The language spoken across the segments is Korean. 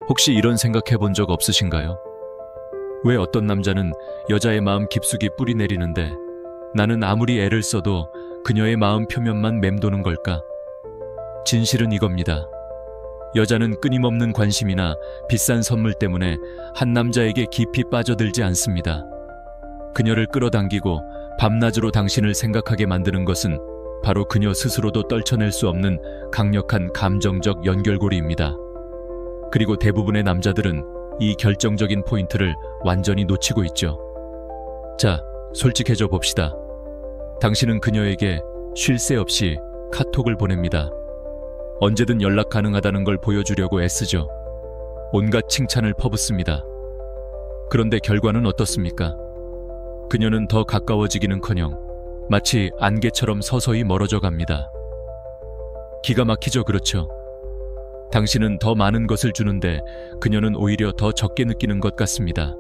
혹시 이런 생각해 본 적 없으신가요? 왜 어떤 남자는 여자의 마음 깊숙이 뿌리 내리는데 나는 아무리 애를 써도 그녀의 마음 표면만 맴도는 걸까? 진실은 이겁니다. 여자는 끊임없는 관심이나 비싼 선물 때문에 한 남자에게 깊이 빠져들지 않습니다. 그녀를 끌어당기고 밤낮으로 당신을 생각하게 만드는 것은 바로 그녀 스스로도 떨쳐낼 수 없는 강력한 감정적 연결고리입니다. 그리고 대부분의 남자들은 이 결정적인 포인트를 완전히 놓치고 있죠. 자, 솔직해져 봅시다. 당신은 그녀에게 쉴 새 없이 카톡을 보냅니다. 언제든 연락 가능하다는 걸 보여주려고 애쓰죠. 온갖 칭찬을 퍼붓습니다. 그런데 결과는 어떻습니까? 그녀는 더 가까워지기는커녕 마치 안개처럼 서서히 멀어져 갑니다. 기가 막히죠, 그렇죠? 당신은 더 많은 것을 주는데 그녀는 오히려 더 적게 느끼는 것 같습니다.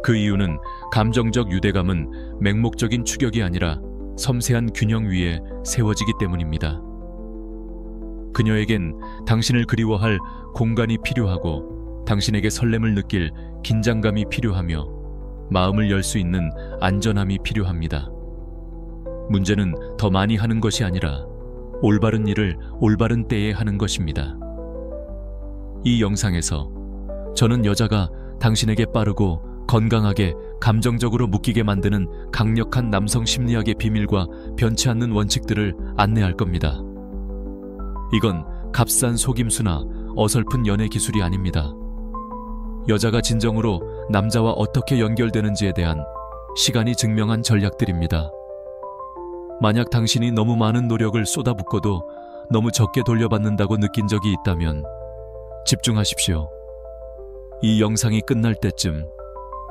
그 이유는 감정적 유대감은 맹목적인 추격이 아니라 섬세한 균형 위에 세워지기 때문입니다. 그녀에겐 당신을 그리워할 공간이 필요하고 당신에게 설렘을 느낄 긴장감이 필요하며 마음을 열 수 있는 안전함이 필요합니다. 문제는 더 많이 하는 것이 아니라 올바른 일을 올바른 때에 하는 것입니다. 이 영상에서 저는 여자가 당신에게 빠르고 건강하게 감정적으로 묶이게 만드는 강력한 남성 심리학의 비밀과 변치 않는 원칙들을 안내할 겁니다. 이건 값싼 속임수나 어설픈 연애 기술이 아닙니다. 여자가 진정으로 남자와 어떻게 연결되는지에 대한 시간이 증명한 전략들입니다. 만약 당신이 너무 많은 노력을 쏟아붓고도 너무 적게 돌려받는다고 느낀 적이 있다면 집중하십시오. 이 영상이 끝날 때쯤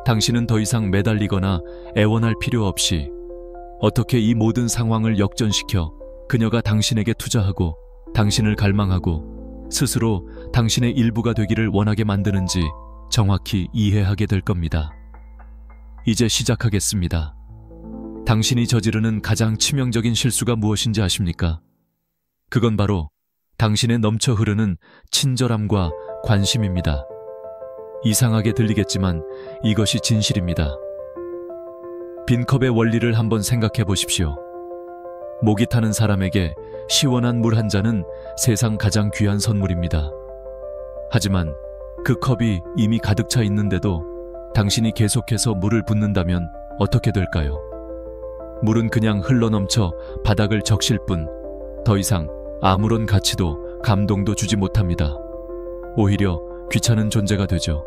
당신은 더 이상 매달리거나 애원할 필요 없이 어떻게 이 모든 상황을 역전시켜 그녀가 당신에게 투자하고 당신을 갈망하고 스스로 당신의 일부가 되기를 원하게 만드는지 정확히 이해하게 될 겁니다. 이제 시작하겠습니다. 당신이 저지르는 가장 치명적인 실수가 무엇인지 아십니까? 그건 바로 당신의 넘쳐 흐르는 친절함과 관심입니다. 이상하게 들리겠지만 이것이 진실입니다. 빈 컵의 원리를 한번 생각해 보십시오. 목이 타는 사람에게 시원한 물 한 잔은 세상 가장 귀한 선물입니다. 하지만 그 컵이 이미 가득 차 있는데도 당신이 계속해서 물을 붓는다면 어떻게 될까요? 물은 그냥 흘러넘쳐 바닥을 적실 뿐 더 이상 아무런 가치도 감동도 주지 못합니다. 오히려 귀찮은 존재가 되죠.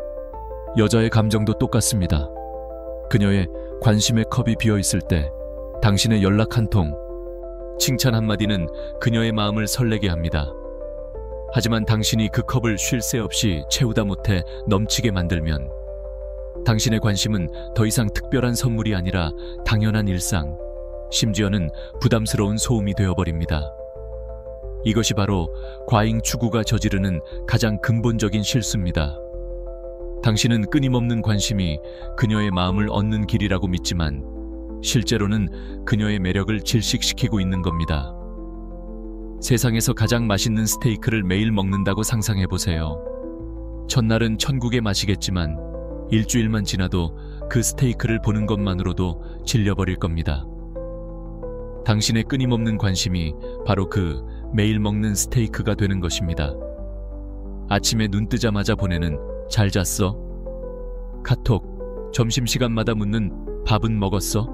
여자의 감정도 똑같습니다. 그녀의 관심의 컵이 비어있을 때 당신의 연락 한 통, 칭찬 한마디는 그녀의 마음을 설레게 합니다. 하지만 당신이 그 컵을 쉴 새 없이 채우다 못해 넘치게 만들면 당신의 관심은 더 이상 특별한 선물이 아니라 당연한 일상, 심지어는 부담스러운 소음이 되어버립니다. 이것이 바로 과잉 추구가 저지르는 가장 근본적인 실수입니다. 당신은 끊임없는 관심이 그녀의 마음을 얻는 길이라고 믿지만 실제로는 그녀의 매력을 질식시키고 있는 겁니다. 세상에서 가장 맛있는 스테이크를 매일 먹는다고 상상해보세요. 첫날은 천국의 맛이겠지만 일주일만 지나도 그 스테이크를 보는 것만으로도 질려버릴 겁니다. 당신의 끊임없는 관심이 바로 그 매일 먹는 스테이크가 되는 것입니다. 아침에 눈 뜨자마자 보내는 잘 잤어? 카톡, 점심시간마다 묻는 밥은 먹었어?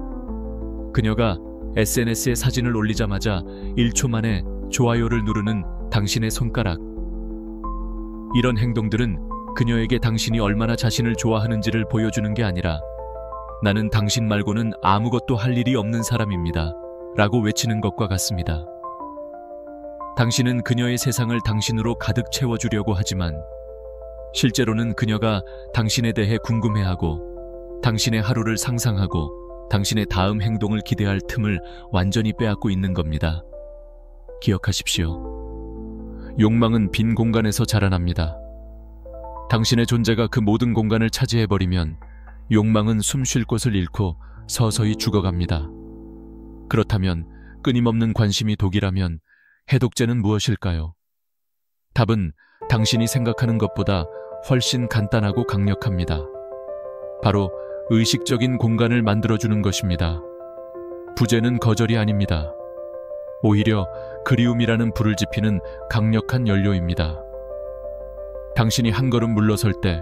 그녀가 SNS에 사진을 올리자마자 1초 만에 좋아요를 누르는 당신의 손가락. 이런 행동들은 그녀에게 당신이 얼마나 자신을 좋아하는지를 보여주는 게 아니라 나는 당신 말고는 아무것도 할 일이 없는 사람입니다. 라고 외치는 것과 같습니다. 당신은 그녀의 세상을 당신으로 가득 채워주려고 하지만 실제로는 그녀가 당신에 대해 궁금해하고 당신의 하루를 상상하고 당신의 다음 행동을 기대할 틈을 완전히 빼앗고 있는 겁니다. 기억하십시오. 욕망은 빈 공간에서 자라납니다. 당신의 존재가 그 모든 공간을 차지해버리면 욕망은 숨 쉴 곳을 잃고 서서히 죽어갑니다. 그렇다면 끊임없는 관심이 독이라면 해독제는 무엇일까요? 답은 당신이 생각하는 것보다 훨씬 간단하고 강력합니다. 바로 의식적인 공간을 만들어주는 것입니다. 부재는 거절이 아닙니다. 오히려 그리움이라는 불을 지피는 강력한 연료입니다. 당신이 한 걸음 물러설 때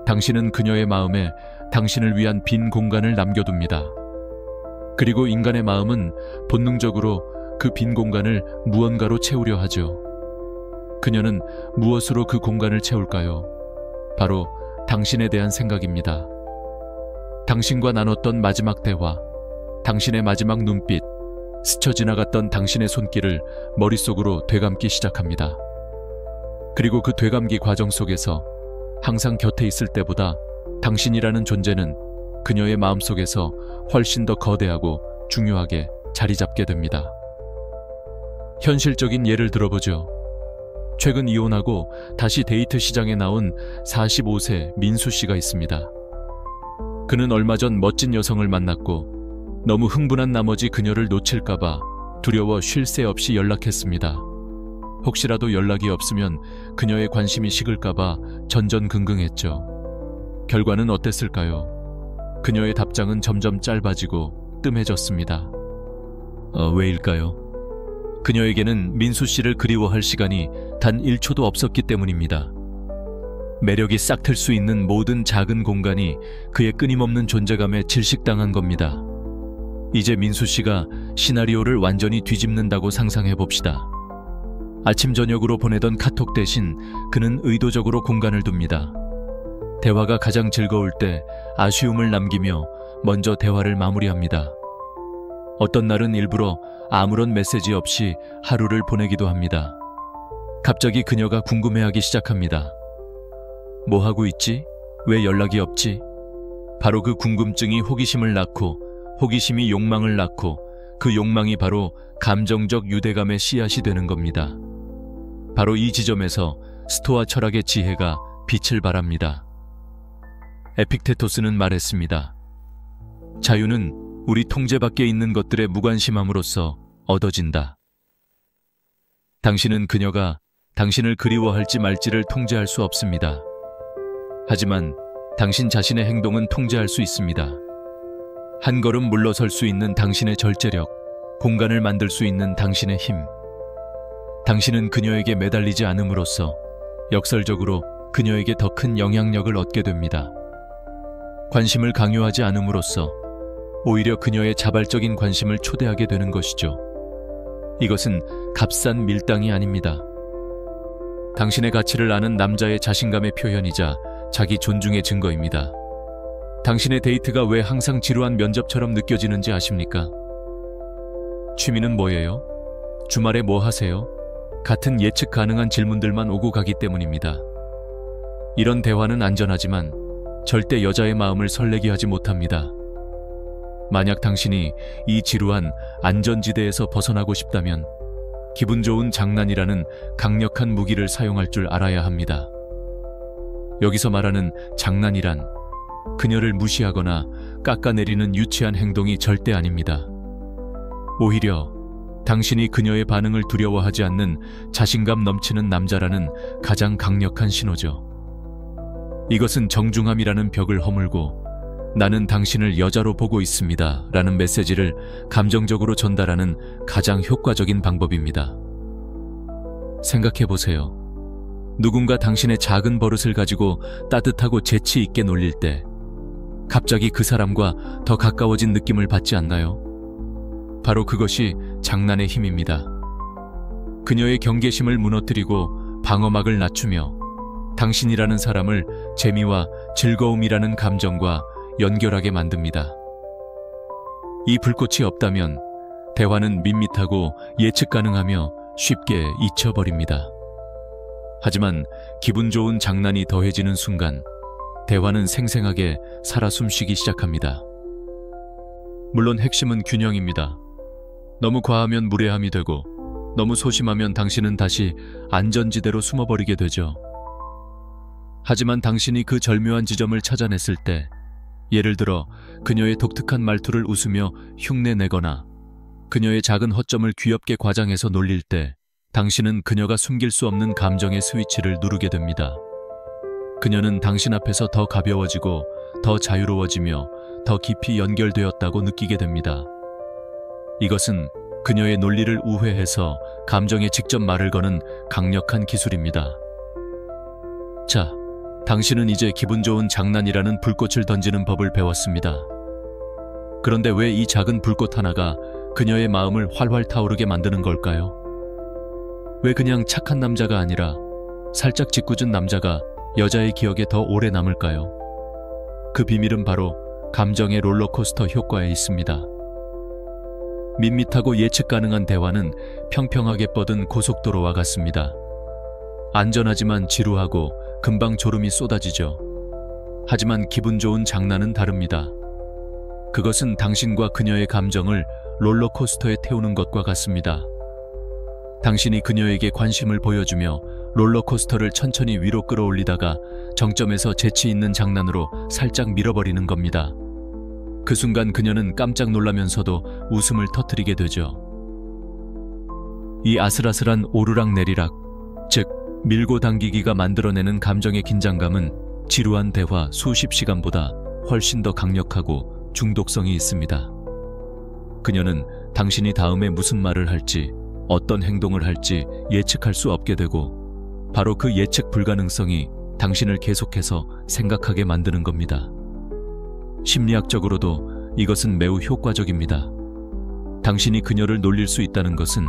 당신은 그녀의 마음에 당신을 위한 빈 공간을 남겨둡니다. 그리고 인간의 마음은 본능적으로 그 빈 공간을 무언가로 채우려 하죠. 그녀는 무엇으로 그 공간을 채울까요? 바로 당신에 대한 생각입니다. 당신과 나눴던 마지막 대화, 당신의 마지막 눈빛, 스쳐 지나갔던 당신의 손길을 머릿속으로 되감기 시작합니다. 그리고 그 되감기 과정 속에서 항상 곁에 있을 때보다 당신이라는 존재는 그녀의 마음속에서 훨씬 더 거대하고 중요하게 자리 잡게 됩니다. 현실적인 예를 들어보죠. 최근 이혼하고 다시 데이트 시장에 나온 45세 민수 씨가 있습니다. 그는 얼마 전 멋진 여성을 만났고 너무 흥분한 나머지 그녀를 놓칠까봐 두려워 쉴 새 없이 연락했습니다. 혹시라도 연락이 없으면 그녀의 관심이 식을까봐 전전긍긍했죠. 결과는 어땠을까요? 그녀의 답장은 점점 짧아지고 뜸해졌습니다. 왜일까요? 그녀에게는 민수 씨를 그리워할 시간이 단 1초도 없었기 때문입니다. 매력이 싹 틀 수 있는 모든 작은 공간이 그의 끊임없는 존재감에 질식당한 겁니다. 이제 민수 씨가 시나리오를 완전히 뒤집는다고 상상해 봅시다. 아침 저녁으로 보내던 카톡 대신 그는 의도적으로 공간을 둡니다. 대화가 가장 즐거울 때 아쉬움을 남기며 먼저 대화를 마무리합니다. 어떤 날은 일부러 아무런 메시지 없이 하루를 보내기도 합니다. 갑자기 그녀가 궁금해하기 시작합니다. 뭐 하고 있지? 왜 연락이 없지? 바로 그 궁금증이 호기심을 낳고, 호기심이 욕망을 낳고, 그 욕망이 바로 감정적 유대감의 씨앗이 되는 겁니다. 바로 이 지점에서 스토아 철학의 지혜가 빛을 발합니다. 에픽테토스는 말했습니다. 자유는 우리 통제 밖에 있는 것들에 무관심함으로써 얻어진다. 당신은 그녀가 당신을 그리워할지 말지를 통제할 수 없습니다. 하지만 당신 자신의 행동은 통제할 수 있습니다. 한 걸음 물러설 수 있는 당신의 절제력, 공간을 만들 수 있는 당신의 힘. 당신은 그녀에게 매달리지 않음으로써 역설적으로 그녀에게 더 큰 영향력을 얻게 됩니다. 관심을 강요하지 않음으로써 오히려 그녀의 자발적인 관심을 초대하게 되는 것이죠. 이것은 값싼 밀당이 아닙니다. 당신의 가치를 아는 남자의 자신감의 표현이자 자기 존중의 증거입니다. 당신의 데이트가 왜 항상 지루한 면접처럼 느껴지는지 아십니까? 취미는 뭐예요? 주말에 뭐 하세요? 같은 예측 가능한 질문들만 오고 가기 때문입니다. 이런 대화는 안전하지만 절대 여자의 마음을 설레게 하지 못합니다. 만약 당신이 이 지루한 안전지대에서 벗어나고 싶다면 기분 좋은 장난이라는 강력한 무기를 사용할 줄 알아야 합니다. 여기서 말하는 장난이란 그녀를 무시하거나 깎아내리는 유치한 행동이 절대 아닙니다. 오히려 당신이 그녀의 반응을 두려워하지 않는 자신감 넘치는 남자라는 가장 강력한 신호죠. 이것은 정중함이라는 벽을 허물고 나는 당신을 여자로 보고 있습니다 라는 메시지를 감정적으로 전달하는 가장 효과적인 방법입니다. 생각해보세요. 누군가 당신의 작은 버릇을 가지고 따뜻하고 재치 있게 놀릴 때 갑자기 그 사람과 더 가까워진 느낌을 받지 않나요? 바로 그것이 장난의 힘입니다. 그녀의 경계심을 무너뜨리고 방어막을 낮추며 당신이라는 사람을 재미와 즐거움이라는 감정과 연결하게 만듭니다. 이 불꽃이 없다면 대화는 밋밋하고 예측 가능하며 쉽게 잊혀버립니다. 하지만 기분 좋은 장난이 더해지는 순간 대화는 생생하게 살아 숨쉬기 시작합니다. 물론 핵심은 균형입니다. 너무 과하면 무례함이 되고 너무 소심하면 당신은 다시 안전지대로 숨어버리게 되죠. 하지만 당신이 그 절묘한 지점을 찾아냈을 때, 예를 들어 그녀의 독특한 말투를 웃으며 흉내내거나 그녀의 작은 허점을 귀엽게 과장해서 놀릴 때 당신은 그녀가 숨길 수 없는 감정의 스위치를 누르게 됩니다. 그녀는 당신 앞에서 더 가벼워지고 더 자유로워지며 더 깊이 연결되었다고 느끼게 됩니다. 이것은 그녀의 논리를 우회해서 감정에 직접 말을 거는 강력한 기술입니다. 자, 당신은 이제 기분 좋은 장난이라는 불꽃을 던지는 법을 배웠습니다. 그런데 왜 이 작은 불꽃 하나가 그녀의 마음을 활활 타오르게 만드는 걸까요? 왜 그냥 착한 남자가 아니라 살짝 짓궂은 남자가 여자의 기억에 더 오래 남을까요? 그 비밀은 바로 감정의 롤러코스터 효과에 있습니다. 밋밋하고 예측 가능한 대화는 평평하게 뻗은 고속도로와 같습니다. 안전하지만 지루하고 금방 졸음이 쏟아지죠. 하지만 기분 좋은 장난은 다릅니다. 그것은 당신과 그녀의 감정을 롤러코스터에 태우는 것과 같습니다. 당신이 그녀에게 관심을 보여주며 롤러코스터를 천천히 위로 끌어올리다가 정점에서 재치 있는 장난으로 살짝 밀어버리는 겁니다. 그 순간 그녀는 깜짝 놀라면서도 웃음을 터뜨리게 되죠. 이 아슬아슬한 오르락내리락, 즉 밀고 당기기가 만들어내는 감정의 긴장감은 지루한 대화 수십 시간보다 훨씬 더 강력하고 중독성이 있습니다. 그녀는 당신이 다음에 무슨 말을 할지, 어떤 행동을 할지 예측할 수 없게 되고 바로 그 예측 불가능성이 당신을 계속해서 생각하게 만드는 겁니다. 심리학적으로도 이것은 매우 효과적입니다. 당신이 그녀를 놀릴 수 있다는 것은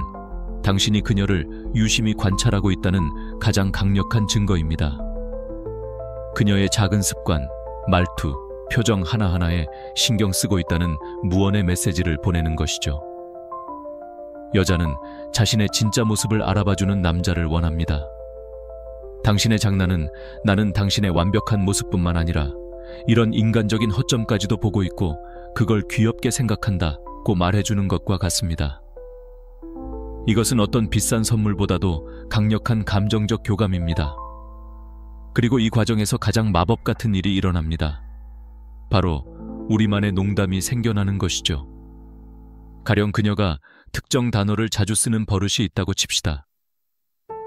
당신이 그녀를 유심히 관찰하고 있다는 가장 강력한 증거입니다. 그녀의 작은 습관, 말투, 표정 하나하나에 신경 쓰고 있다는 무언의 메시지를 보내는 것이죠. 여자는 자신의 진짜 모습을 알아봐주는 남자를 원합니다. 당신의 장난은 나는 당신의 완벽한 모습뿐만 아니라 이런 인간적인 허점까지도 보고 있고 그걸 귀엽게 생각한다고 말해주는 것과 같습니다. 이것은 어떤 비싼 선물보다도 강력한 감정적 교감입니다. 그리고 이 과정에서 가장 마법 같은 일이 일어납니다. 바로 우리만의 농담이 생겨나는 것이죠. 가령 그녀가 특정 단어를 자주 쓰는 버릇이 있다고 칩시다.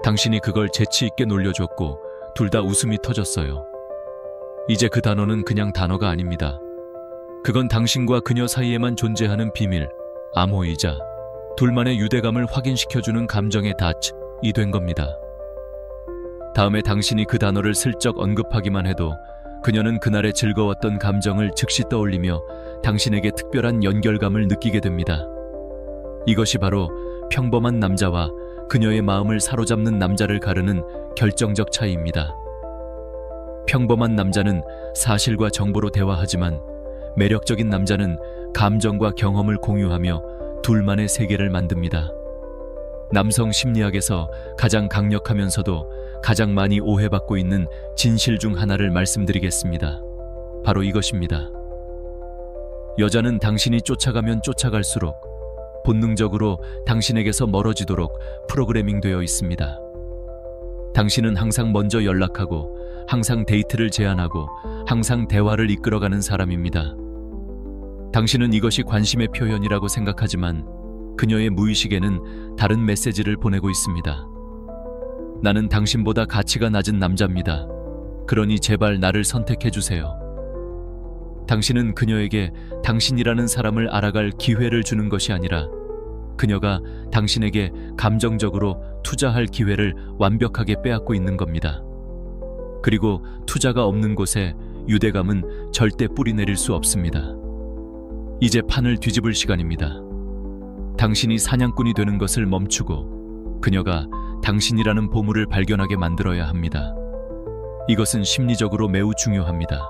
당신이 그걸 재치 있게 놀려줬고 둘 다 웃음이 터졌어요. 이제 그 단어는 그냥 단어가 아닙니다. 그건 당신과 그녀 사이에만 존재하는 비밀, 암호이자 둘만의 유대감을 확인시켜주는 감정의 닻이 된 겁니다. 다음에 당신이 그 단어를 슬쩍 언급하기만 해도 그녀는 그날의 즐거웠던 감정을 즉시 떠올리며 당신에게 특별한 연결감을 느끼게 됩니다. 이것이 바로 평범한 남자와 그녀의 마음을 사로잡는 남자를 가르는 결정적 차이입니다. 평범한 남자는 사실과 정보로 대화하지만 매력적인 남자는 감정과 경험을 공유하며 둘만의 세계를 만듭니다. 남성 심리학에서 가장 강력하면서도 가장 많이 오해받고 있는 진실 중 하나를 말씀드리겠습니다. 바로 이것입니다. 여자는 당신이 쫓아가면 쫓아갈수록 본능적으로 당신에게서 멀어지도록 프로그래밍 되어 있습니다. 당신은 항상 먼저 연락하고 항상 데이트를 제안하고 항상 대화를 이끌어가는 사람입니다. 당신은 이것이 관심의 표현이라고 생각하지만 그녀의 무의식에는 다른 메시지를 보내고 있습니다. 나는 당신보다 가치가 낮은 남자입니다. 그러니 제발 나를 선택해주세요. 당신은 그녀에게 당신이라는 사람을 알아갈 기회를 주는 것이 아니라 그녀가 당신에게 감정적으로 투자할 기회를 완벽하게 빼앗고 있는 겁니다. 그리고 투자가 없는 곳에 유대감은 절대 뿌리내릴 수 없습니다. 이제 판을 뒤집을 시간입니다. 당신이 사냥꾼이 되는 것을 멈추고 그녀가 당신이라는 보물을 발견하게 만들어야 합니다. 이것은 심리적으로 매우 중요합니다.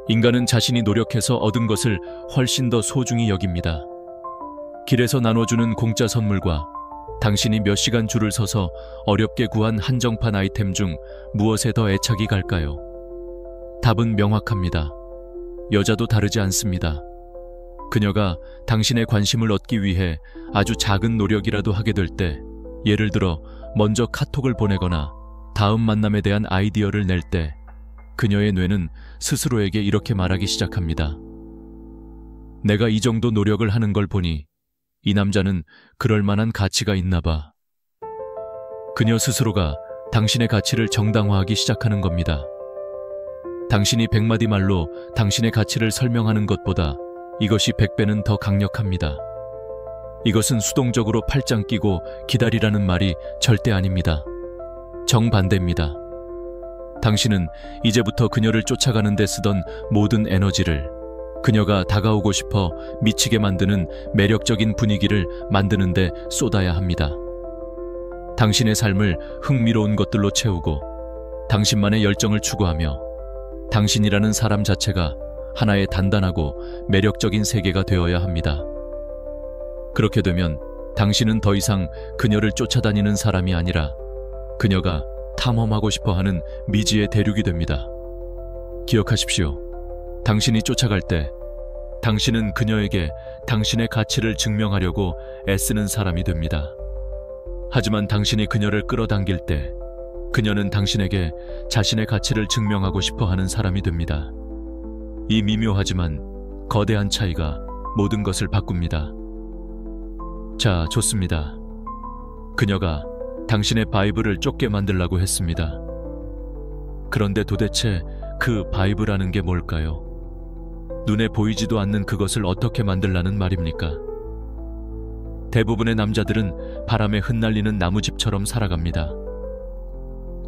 인간은 자신이 노력해서 얻은 것을 훨씬 더 소중히 여깁니다. 길에서 나눠주는 공짜 선물과 당신이 몇 시간 줄을 서서 어렵게 구한 한정판 아이템 중 무엇에 더 애착이 갈까요? 답은 명확합니다. 여자도 다르지 않습니다. 그녀가 당신의 관심을 얻기 위해 아주 작은 노력이라도 하게 될 때, 예를 들어 먼저 카톡을 보내거나 다음 만남에 대한 아이디어를 낼 때 그녀의 뇌는 스스로에게 이렇게 말하기 시작합니다. 내가 이 정도 노력을 하는 걸 보니 이 남자는 그럴 만한 가치가 있나 봐. 그녀 스스로가 당신의 가치를 정당화하기 시작하는 겁니다. 당신이 100마디 말로 당신의 가치를 설명하는 것보다 이것이 100배는 더 강력합니다. 이것은 수동적으로 팔짱 끼고 기다리라는 말이 절대 아닙니다. 정반대입니다. 당신은 이제부터 그녀를 쫓아가는 데 쓰던 모든 에너지를 그녀가 다가오고 싶어 미치게 만드는 매력적인 분위기를 만드는 데 쏟아야 합니다. 당신의 삶을 흥미로운 것들로 채우고 당신만의 열정을 추구하며 당신이라는 사람 자체가 하나의 단단하고 매력적인 세계가 되어야 합니다. 그렇게 되면 당신은 더 이상 그녀를 쫓아다니는 사람이 아니라 그녀가 탐험하고 싶어하는 미지의 대륙이 됩니다. 기억하십시오. 당신이 쫓아갈 때 당신은 그녀에게 당신의 가치를 증명하려고 애쓰는 사람이 됩니다. 하지만 당신이 그녀를 끌어당길 때 그녀는 당신에게 자신의 가치를 증명하고 싶어하는 사람이 됩니다. 이 미묘하지만 거대한 차이가 모든 것을 바꿉니다. 자, 좋습니다. 그녀가 당신의 바이브를 쫓게 만들라고 했습니다. 그런데 도대체 그 바이브라는 게 뭘까요? 눈에 보이지도 않는 그것을 어떻게 만들라는 말입니까? 대부분의 남자들은 바람에 흩날리는 나무집처럼 살아갑니다.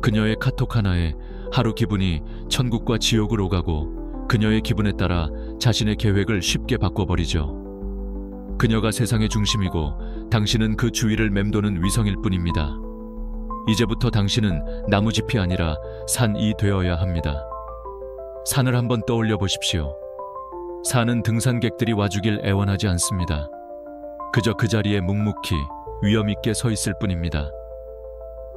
그녀의 카톡 하나에 하루 기분이 천국과 지옥을 오가고 그녀의 기분에 따라 자신의 계획을 쉽게 바꿔버리죠. 그녀가 세상의 중심이고 당신은 그 주위를 맴도는 위성일 뿐입니다. 이제부터 당신은 나무집이 아니라 산이 되어야 합니다. 산을 한번 떠올려 보십시오. 산은 등산객들이 와주길 애원하지 않습니다. 그저 그 자리에 묵묵히 위엄 있게 서 있을 뿐입니다.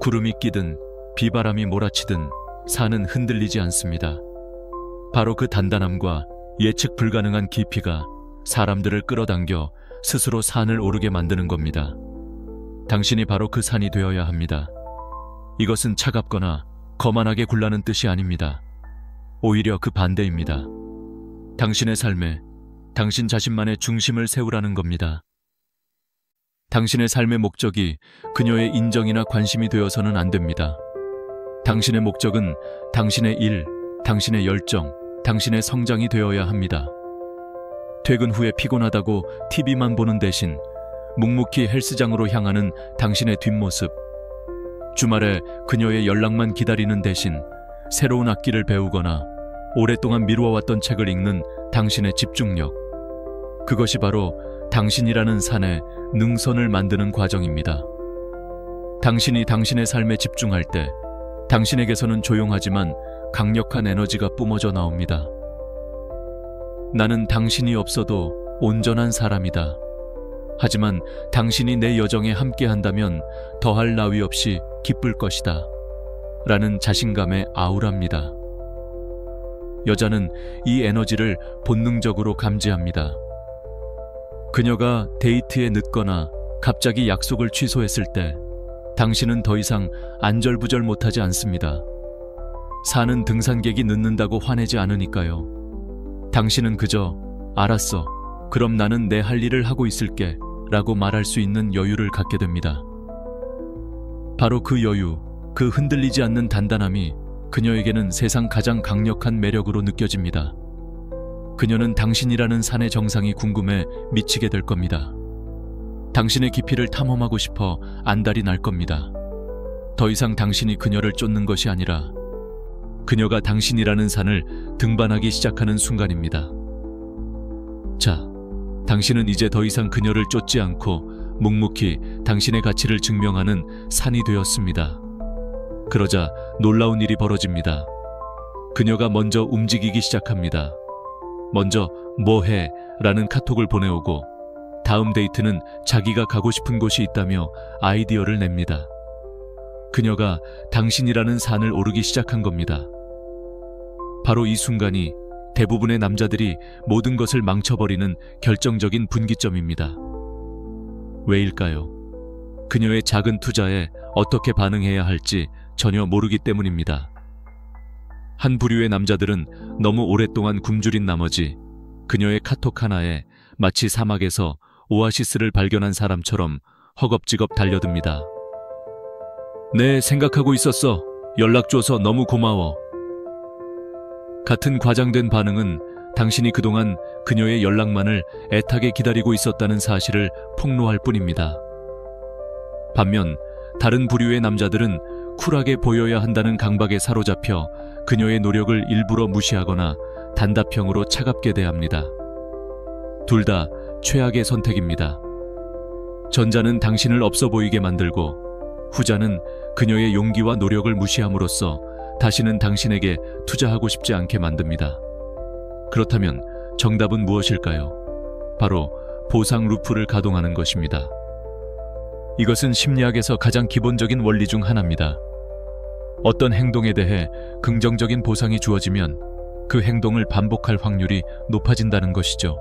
구름이 끼든 비바람이 몰아치든 산은 흔들리지 않습니다. 바로 그 단단함과 예측 불가능한 깊이가 사람들을 끌어당겨 스스로 산을 오르게 만드는 겁니다. 당신이 바로 그 산이 되어야 합니다. 이것은 차갑거나 거만하게 굴라는 뜻이 아닙니다. 오히려 그 반대입니다. 당신의 삶에 당신 자신만의 중심을 세우라는 겁니다. 당신의 삶의 목적이 그녀의 인정이나 관심이 되어서는 안 됩니다. 당신의 목적은 당신의 일, 당신의 열정, 당신의 성장이 되어야 합니다. 퇴근 후에 피곤하다고 TV만 보는 대신 묵묵히 헬스장으로 향하는 당신의 뒷모습, 주말에 그녀의 연락만 기다리는 대신 새로운 악기를 배우거나 오랫동안 미루어왔던 책을 읽는 당신의 집중력, 그것이 바로 당신이라는 산에 능선을 만드는 과정입니다. 당신이 당신의 삶에 집중할 때 당신에게서는 조용하지만 강력한 에너지가 뿜어져 나옵니다. 나는 당신이 없어도 온전한 사람이다. 하지만 당신이 내 여정에 함께한다면 더할 나위 없이 기쁠 것이다. 라는 자신감의 아우라입니다. 여자는 이 에너지를 본능적으로 감지합니다. 그녀가 데이트에 늦거나 갑자기 약속을 취소했을 때 당신은 더 이상 안절부절 못하지 않습니다. 사는 등산객이 늦는다고 화내지 않으니까요. 당신은 그저 알았어, 그럼 나는 내 할 일을 하고 있을게 라고 말할 수 있는 여유를 갖게 됩니다. 바로 그 여유, 그 흔들리지 않는 단단함이 그녀에게는 세상 가장 강력한 매력으로 느껴집니다. 그녀는 당신이라는 산의 정상이 궁금해 미치게 될 겁니다. 당신의 깊이를 탐험하고 싶어 안달이 날 겁니다. 더 이상 당신이 그녀를 쫓는 것이 아니라 그녀가 당신이라는 산을 등반하기 시작하는 순간입니다. 자, 당신은 이제 더 이상 그녀를 쫓지 않고 묵묵히 당신의 가치를 증명하는 산이 되었습니다. 그러자 놀라운 일이 벌어집니다. 그녀가 먼저 움직이기 시작합니다. 먼저 뭐해? 라는 카톡을 보내오고 다음 데이트는 자기가 가고 싶은 곳이 있다며 아이디어를 냅니다. 그녀가 당신이라는 산을 오르기 시작한 겁니다. 바로 이 순간이 대부분의 남자들이 모든 것을 망쳐버리는 결정적인 분기점입니다. 왜일까요? 그녀의 작은 투자에 어떻게 반응해야 할지 전혀 모르기 때문입니다. 한 부류의 남자들은 너무 오랫동안 굶주린 나머지 그녀의 카톡 하나에 마치 사막에서 오아시스를 발견한 사람처럼 허겁지겁 달려듭니다. 네, 생각하고 있었어. 연락 줘서 너무 고마워. 같은 과장된 반응은 당신이 그동안 그녀의 연락만을 애타게 기다리고 있었다는 사실을 폭로할 뿐입니다. 반면 다른 부류의 남자들은 쿨하게 보여야 한다는 강박에 사로잡혀 그녀의 노력을 일부러 무시하거나 단답형으로 차갑게 대합니다. 둘 다 최악의 선택입니다. 전자는 당신을 없어 보이게 만들고, 후자는 그녀의 용기와 노력을 무시함으로써 다시는 당신에게 투자하고 싶지 않게 만듭니다. 그렇다면 정답은 무엇일까요? 바로 보상 루프를 가동하는 것입니다. 이것은 심리학에서 가장 기본적인 원리 중 하나입니다. 어떤 행동에 대해 긍정적인 보상이 주어지면 그 행동을 반복할 확률이 높아진다는 것이죠.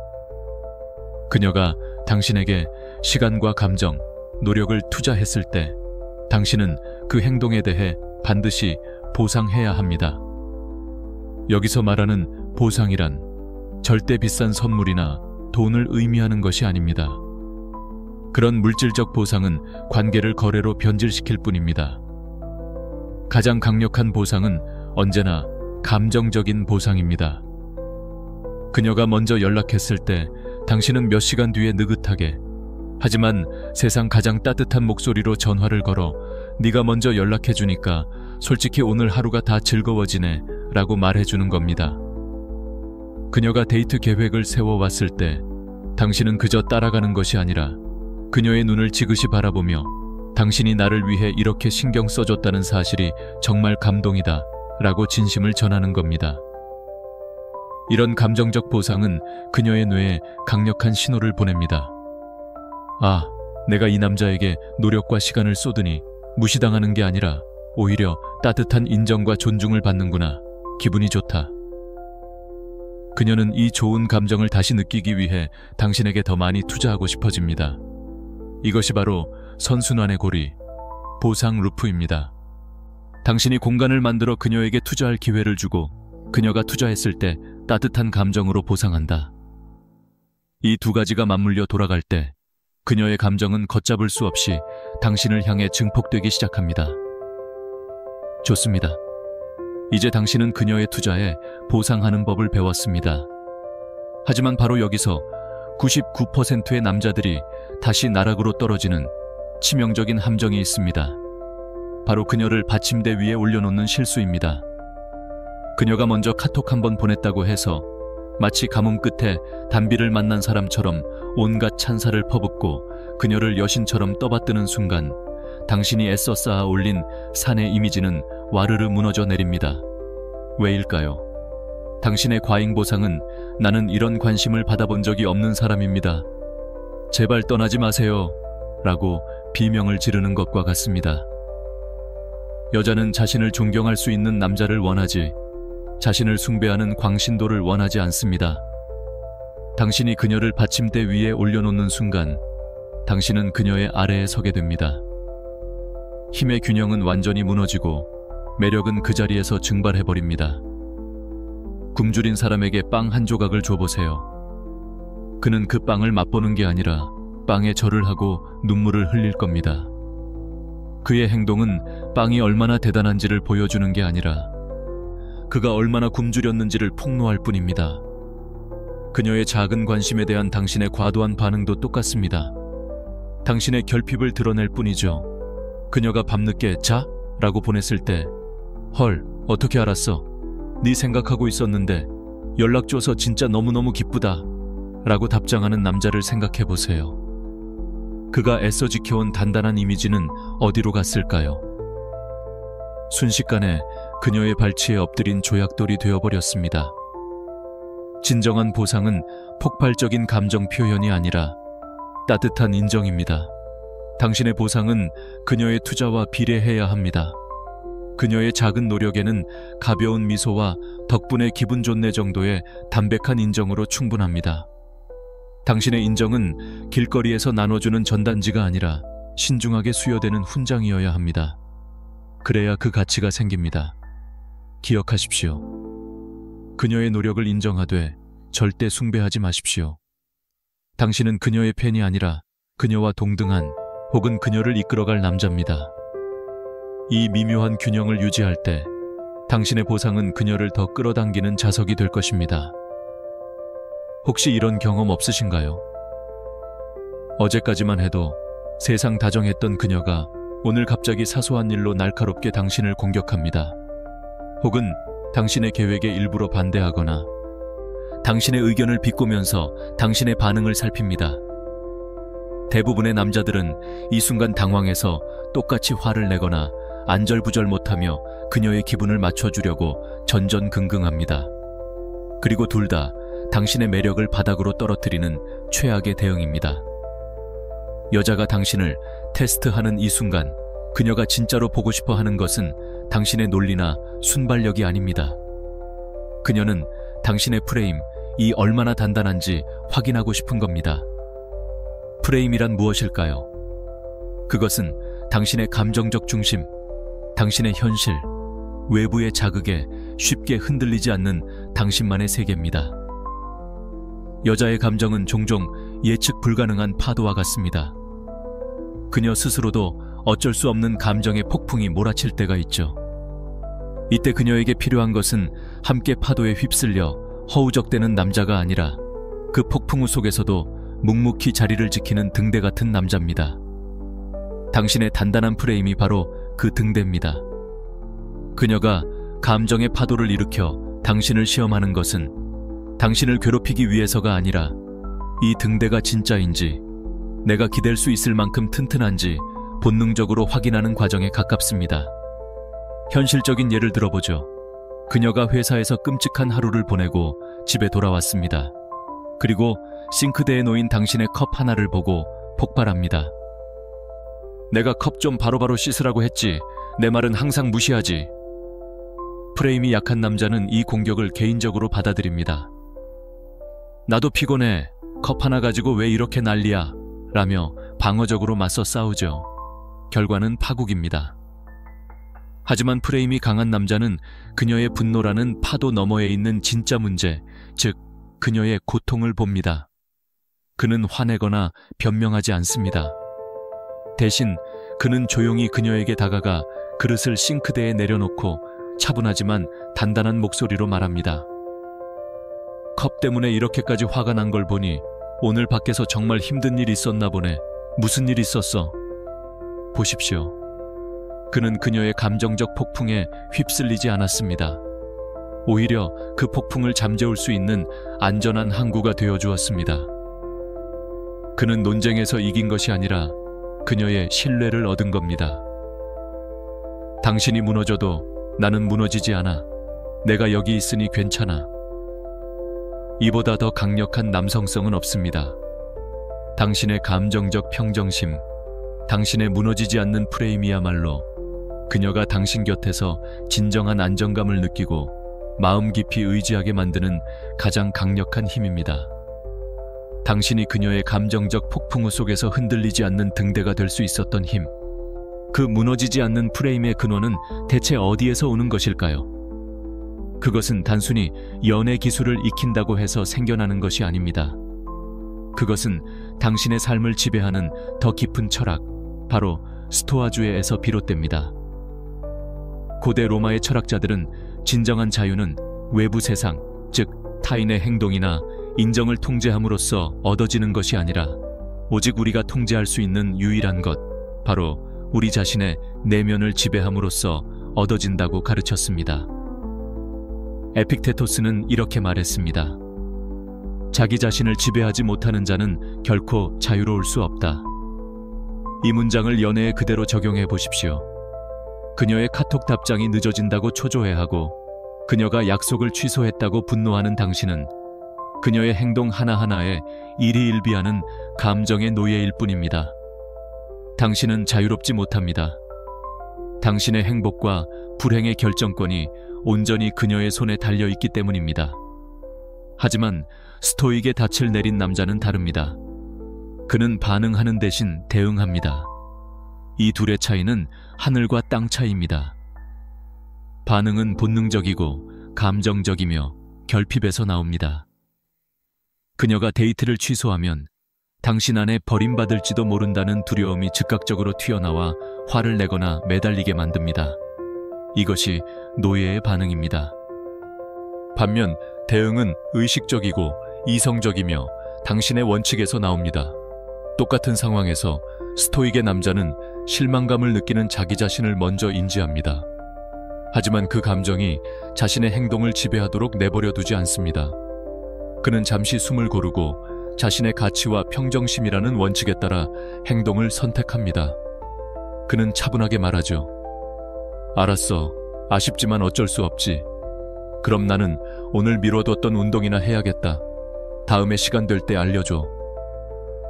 그녀가 당신에게 시간과 감정, 노력을 투자했을 때 당신은 그 행동에 대해 반드시 보상해야 합니다. 여기서 말하는 보상이란 절대 비싼 선물이나 돈을 의미하는 것이 아닙니다. 그런 물질적 보상은 관계를 거래로 변질시킬 뿐입니다. 가장 강력한 보상은 언제나 감정적인 보상입니다. 그녀가 먼저 연락했을 때 당신은 몇 시간 뒤에 느긋하게, 하지만 세상 가장 따뜻한 목소리로 전화를 걸어 네가 먼저 연락해주니까 솔직히 오늘 하루가 다 즐거워지네 라고 말해주는 겁니다. 그녀가 데이트 계획을 세워왔을 때 당신은 그저 따라가는 것이 아니라 그녀의 눈을 지그시 바라보며 당신이 나를 위해 이렇게 신경 써줬다는 사실이 정말 감동이다 라고 진심을 전하는 겁니다. 이런 감정적 보상은 그녀의 뇌에 강력한 신호를 보냅니다. 아, 내가 이 남자에게 노력과 시간을 쏟으니 무시당하는 게 아니라 오히려 따뜻한 인정과 존중을 받는구나. 기분이 좋다. 그녀는 이 좋은 감정을 다시 느끼기 위해 당신에게 더 많이 투자하고 싶어집니다. 이것이 바로 선순환의 고리, 보상 루프입니다. 당신이 공간을 만들어 그녀에게 투자할 기회를 주고 그녀가 투자했을 때 따뜻한 감정으로 보상한다. 이 두 가지가 맞물려 돌아갈 때 그녀의 감정은 걷잡을 수 없이 당신을 향해 증폭되기 시작합니다. 좋습니다. 이제 당신은 그녀의 투자에 보상하는 법을 배웠습니다. 하지만 바로 여기서 99%의 남자들이 다시 나락으로 떨어지는 치명적인 함정이 있습니다. 바로 그녀를 받침대 위에 올려놓는 실수입니다. 그녀가 먼저 카톡 한번 보냈다고 해서 마치 가뭄 끝에 단비를 만난 사람처럼 온갖 찬사를 퍼붓고 그녀를 여신처럼 떠받드는 순간 당신이 애써 쌓아 올린 산의 이미지는 와르르 무너져 내립니다. 왜일까요? 당신의 과잉 보상은 나는 이런 관심을 받아본 적이 없는 사람입니다. 제발 떠나지 마세요. 라고 비명을 지르는 것과 같습니다. 여자는 자신을 존경할 수 있는 남자를 원하지, 자신을 숭배하는 광신도를 원하지 않습니다. 당신이 그녀를 받침대 위에 올려놓는 순간 당신은 그녀의 아래에 서게 됩니다. 힘의 균형은 완전히 무너지고 매력은 그 자리에서 증발해버립니다. 굶주린 사람에게 빵 한 조각을 줘보세요. 그는 그 빵을 맛보는 게 아니라 빵에 절을 하고 눈물을 흘릴 겁니다. 그의 행동은 빵이 얼마나 대단한지를 보여주는 게 아니라 그가 얼마나 굶주렸는지를 폭로할 뿐입니다. 그녀의 작은 관심에 대한 당신의 과도한 반응도 똑같습니다. 당신의 결핍을 드러낼 뿐이죠. 그녀가 밤늦게 자? 라고 보냈을 때 헐, 어떻게 알았어? 네 생각하고 있었는데 연락 줘서 진짜 너무너무 기쁘다 라고 답장하는 남자를 생각해보세요. 그가 애써 지켜온 단단한 이미지는 어디로 갔을까요? 순식간에 그녀의 발치에 엎드린 조약돌이 되어버렸습니다. 진정한 보상은 폭발적인 감정 표현이 아니라 따뜻한 인정입니다. 당신의 보상은 그녀의 투자와 비례해야 합니다. 그녀의 작은 노력에는 가벼운 미소와 덕분에 기분 좋네 정도의 담백한 인정으로 충분합니다. 당신의 인정은 길거리에서 나눠주는 전단지가 아니라 신중하게 수여되는 훈장이어야 합니다. 그래야 그 가치가 생깁니다. 기억하십시오. 그녀의 노력을 인정하되 절대 숭배하지 마십시오. 당신은 그녀의 팬이 아니라 그녀와 동등한 혹은 그녀를 이끌어갈 남자입니다. 이 미묘한 균형을 유지할 때 당신의 보상은 그녀를 더 끌어당기는 자석이 될 것입니다. 혹시 이런 경험 없으신가요? 어제까지만 해도 세상 다정했던 그녀가 오늘 갑자기 사소한 일로 날카롭게 당신을 공격합니다. 혹은 당신의 계획에 일부러 반대하거나 당신의 의견을 비꼬면서 당신의 반응을 살핍니다. 대부분의 남자들은 이 순간 당황해서 똑같이 화를 내거나 안절부절 못하며 그녀의 기분을 맞춰주려고 전전긍긍합니다. 그리고 둘 다 당신의 매력을 바닥으로 떨어뜨리는 최악의 대응입니다. 여자가 당신을 테스트하는 이 순간 그녀가 진짜로 보고 싶어 하는 것은 당신의 논리나 순발력이 아닙니다. 그녀는 당신의 프레임, 이 얼마나 단단한지 확인하고 싶은 겁니다. 프레임이란 무엇일까요? 그것은 당신의 감정적 중심, 당신의 현실, 외부의 자극에 쉽게 흔들리지 않는 당신만의 세계입니다. 여자의 감정은 종종 예측 불가능한 파도와 같습니다. 그녀 스스로도 어쩔 수 없는 감정의 폭풍이 몰아칠 때가 있죠. 이때 그녀에게 필요한 것은 함께 파도에 휩쓸려 허우적대는 남자가 아니라 그 폭풍우 속에서도 묵묵히 자리를 지키는 등대 같은 남자입니다. 당신의 단단한 프레임이 바로 그 등대입니다. 그녀가 감정의 파도를 일으켜 당신을 시험하는 것은 당신을 괴롭히기 위해서가 아니라 이 등대가 진짜인지, 내가 기댈 수 있을 만큼 튼튼한지 본능적으로 확인하는 과정에 가깝습니다. 현실적인 예를 들어보죠. 그녀가 회사에서 끔찍한 하루를 보내고 집에 돌아왔습니다. 그리고 싱크대에 놓인 당신의 컵 하나를 보고 폭발합니다. 내가 컵 좀 바로바로 씻으라고 했지. 내 말은 항상 무시하지. 프레임이 약한 남자는 이 공격을 개인적으로 받아들입니다. 나도 피곤해. 컵 하나 가지고 왜 이렇게 난리야? 라며 방어적으로 맞서 싸우죠. 결과는 파국입니다. 하지만 프레임이 강한 남자는 그녀의 분노라는 파도 너머에 있는 진짜 문제, 즉 그녀의 고통을 봅니다. 그는 화내거나 변명하지 않습니다. 대신 그는 조용히 그녀에게 다가가 그릇을 싱크대에 내려놓고 차분하지만 단단한 목소리로 말합니다. 컵 때문에 이렇게까지 화가 난 걸 보니 오늘 밖에서 정말 힘든 일 있었나 보네. 무슨 일 있었어? 보십시오. 그는 그녀의 감정적 폭풍에 휩쓸리지 않았습니다. 오히려 그 폭풍을 잠재울 수 있는 안전한 항구가 되어주었습니다. 그는 논쟁에서 이긴 것이 아니라 그녀의 신뢰를 얻은 겁니다. 당신이 무너져도 나는 무너지지 않아. 내가 여기 있으니 괜찮아. 이보다 더 강력한 남성성은 없습니다. 당신의 감정적 평정심, 당신의 무너지지 않는 프레임이야말로 그녀가 당신 곁에서 진정한 안정감을 느끼고 마음 깊이 의지하게 만드는 가장 강력한 힘입니다. 당신이 그녀의 감정적 폭풍우 속에서 흔들리지 않는 등대가 될 수 있었던 힘, 그 무너지지 않는 프레임의 근원은 대체 어디에서 오는 것일까요? 그것은 단순히 연애 기술을 익힌다고 해서 생겨나는 것이 아닙니다. 그것은 당신의 삶을 지배하는 더 깊은 철학, 바로 스토아주의에서 비롯됩니다. 고대 로마의 철학자들은 진정한 자유는 외부 세상, 즉 타인의 행동이나 인정을 통제함으로써 얻어지는 것이 아니라 오직 우리가 통제할 수 있는 유일한 것, 바로 우리 자신의 내면을 지배함으로써 얻어진다고 가르쳤습니다. 에픽테토스는 이렇게 말했습니다. 자기 자신을 지배하지 못하는 자는 결코 자유로울 수 없다. 이 문장을 연애에 그대로 적용해 보십시오. 그녀의 카톡 답장이 늦어진다고 초조해하고 그녀가 약속을 취소했다고 분노하는 당신은 그녀의 행동 하나하나에 일희일비하는 감정의 노예일 뿐입니다. 당신은 자유롭지 못합니다. 당신의 행복과 불행의 결정권이 온전히 그녀의 손에 달려있기 때문입니다. 하지만 스토익의 닻을 내린 남자는 다릅니다. 그는 반응하는 대신 대응합니다. 이 둘의 차이는 하늘과 땅 차이입니다. 반응은 본능적이고 감정적이며 결핍에서 나옵니다. 그녀가 데이트를 취소하면 당신 안에 버림받을지도 모른다는 두려움이 즉각적으로 튀어나와 화를 내거나 매달리게 만듭니다. 이것이 노예의 반응입니다. 반면 대응은 의식적이고 이성적이며 당신의 원칙에서 나옵니다. 똑같은 상황에서 스토익의 남자는 실망감을 느끼는 자기 자신을 먼저 인지합니다. 하지만 그 감정이 자신의 행동을 지배하도록 내버려 두지 않습니다. 그는 잠시 숨을 고르고 자신의 가치와 평정심이라는 원칙에 따라 행동을 선택합니다. 그는 차분하게 말하죠. 알았어. 아쉽지만 어쩔 수 없지. 그럼 나는 오늘 미뤄뒀던 운동이나 해야겠다. 다음에 시간 될 때 알려줘.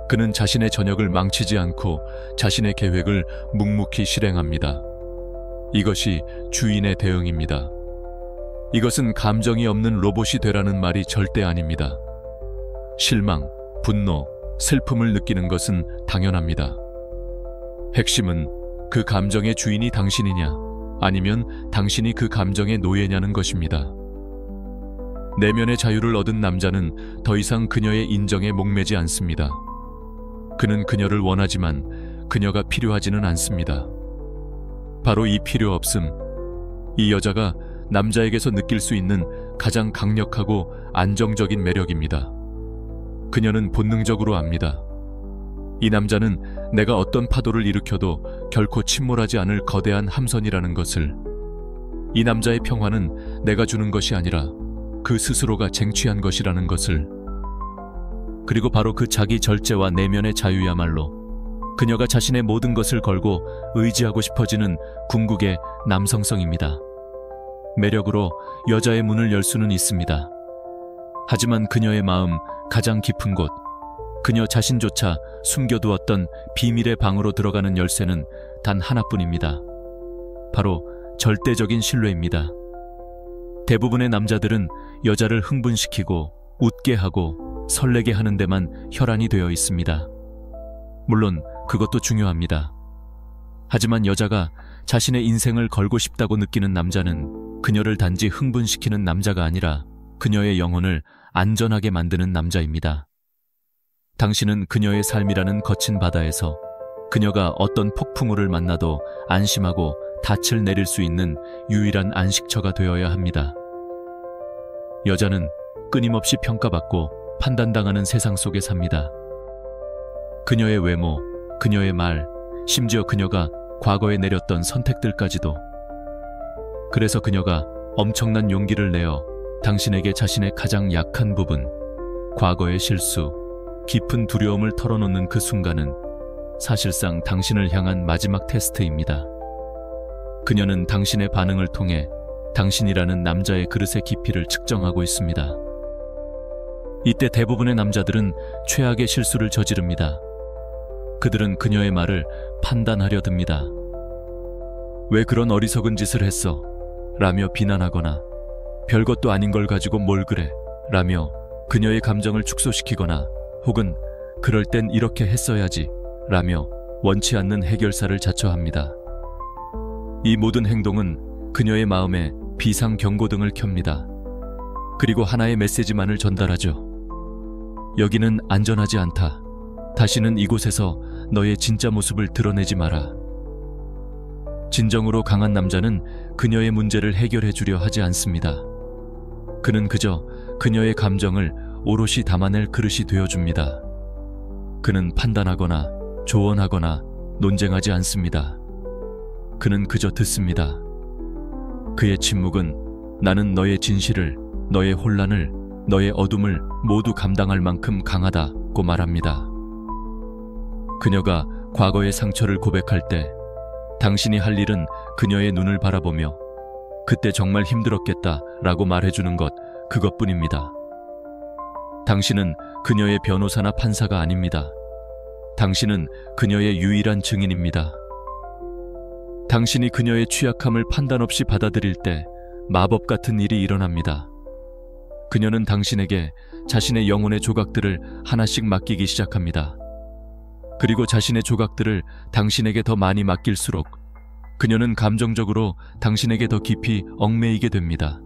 그는 자신의 저녁을 망치지 않고 자신의 계획을 묵묵히 실행합니다. 이것이 주인의 대응입니다. 이것은 감정이 없는 로봇이 되라는 말이 절대 아닙니다. 실망, 분노, 슬픔을 느끼는 것은 당연합니다. 핵심은 그 감정의 주인이 당신이냐, 아니면 당신이 그 감정의 노예냐는 것입니다. 내면의 자유를 얻은 남자는 더 이상 그녀의 인정에 목매지 않습니다. 그는 그녀를 원하지만 그녀가 필요하지는 않습니다. 바로 이 필요 없음, 이 여자가 남자에게서 느낄 수 있는 가장 강력하고 안정적인 매력입니다. 그녀는 본능적으로 압니다. 이 남자는 내가 어떤 파도를 일으켜도 결코 침몰하지 않을 거대한 함선이라는 것을, 이 남자의 평화는 내가 주는 것이 아니라 그 스스로가 쟁취한 것이라는 것을, 그리고 바로 그 자기 절제와 내면의 자유야말로 그녀가 자신의 모든 것을 걸고 의지하고 싶어지는 궁극의 남성성입니다. 매력으로 여자의 문을 열 수는 있습니다. 하지만 그녀의 마음 가장 깊은 곳, 그녀 자신조차 숨겨두었던 비밀의 방으로 들어가는 열쇠는 단 하나뿐입니다. 바로 절대적인 신뢰입니다. 대부분의 남자들은 여자를 흥분시키고 웃게 하고 설레게 하는 데만 혈안이 되어 있습니다. 물론 그것도 중요합니다. 하지만 여자가 자신의 인생을 걸고 싶다고 느끼는 남자는 그녀를 단지 흥분시키는 남자가 아니라 그녀의 영혼을 안전하게 만드는 남자입니다. 당신은 그녀의 삶이라는 거친 바다에서 그녀가 어떤 폭풍우를 만나도 안심하고 닻을 내릴 수 있는 유일한 안식처가 되어야 합니다. 여자는 끊임없이 평가받고 판단당하는 세상 속에 삽니다. 그녀의 외모, 그녀의 말, 심지어 그녀가 과거에 내렸던 선택들까지도. 그래서 그녀가 엄청난 용기를 내어 당신에게 자신의 가장 약한 부분, 과거의 실수, 깊은 두려움을 털어놓는 그 순간은 사실상 당신을 향한 마지막 테스트입니다. 그녀는 당신의 반응을 통해 당신이라는 남자의 그릇의 깊이를 측정하고 있습니다. 이때 대부분의 남자들은 최악의 실수를 저지릅니다. 그들은 그녀의 말을 판단하려 듭니다. 왜 그런 어리석은 짓을 했어? 라며 비난하거나 별것도 아닌 걸 가지고 뭘 그래? 라며 그녀의 감정을 축소시키거나 혹은 그럴 땐 이렇게 했어야지 라며 원치 않는 해결사를 자처합니다. 이 모든 행동은 그녀의 마음에 비상경고등을 켭니다. 그리고 하나의 메시지만을 전달하죠. 여기는 안전하지 않다. 다시는 이곳에서 너의 진짜 모습을 드러내지 마라. 진정으로 강한 남자는 그녀의 문제를 해결해 주려 하지 않습니다. 그는 그저 그녀의 감정을 오롯이 담아낼 그릇이 되어줍니다. 그는 판단하거나 조언하거나 논쟁하지 않습니다. 그는 그저 듣습니다. 그의 침묵은 나는 너의 진실을, 너의 혼란을, 너의 어둠을 모두 감당할 만큼 강하다고 말합니다. 그녀가 과거의 상처를 고백할 때 당신이 할 일은 그녀의 눈을 바라보며 그때 정말 힘들었겠다 라고 말해주는 것, 그것뿐입니다. 당신은 그녀의 변호사나 판사가 아닙니다. 당신은 그녀의 유일한 증인입니다. 당신이 그녀의 취약함을 판단 없이 받아들일 때 마법 같은 일이 일어납니다. 그녀는 당신에게 자신의 영혼의 조각들을 하나씩 맡기기 시작합니다. 그리고 자신의 조각들을 당신에게 더 많이 맡길수록 그녀는 감정적으로 당신에게 더 깊이 얽매이게 됩니다.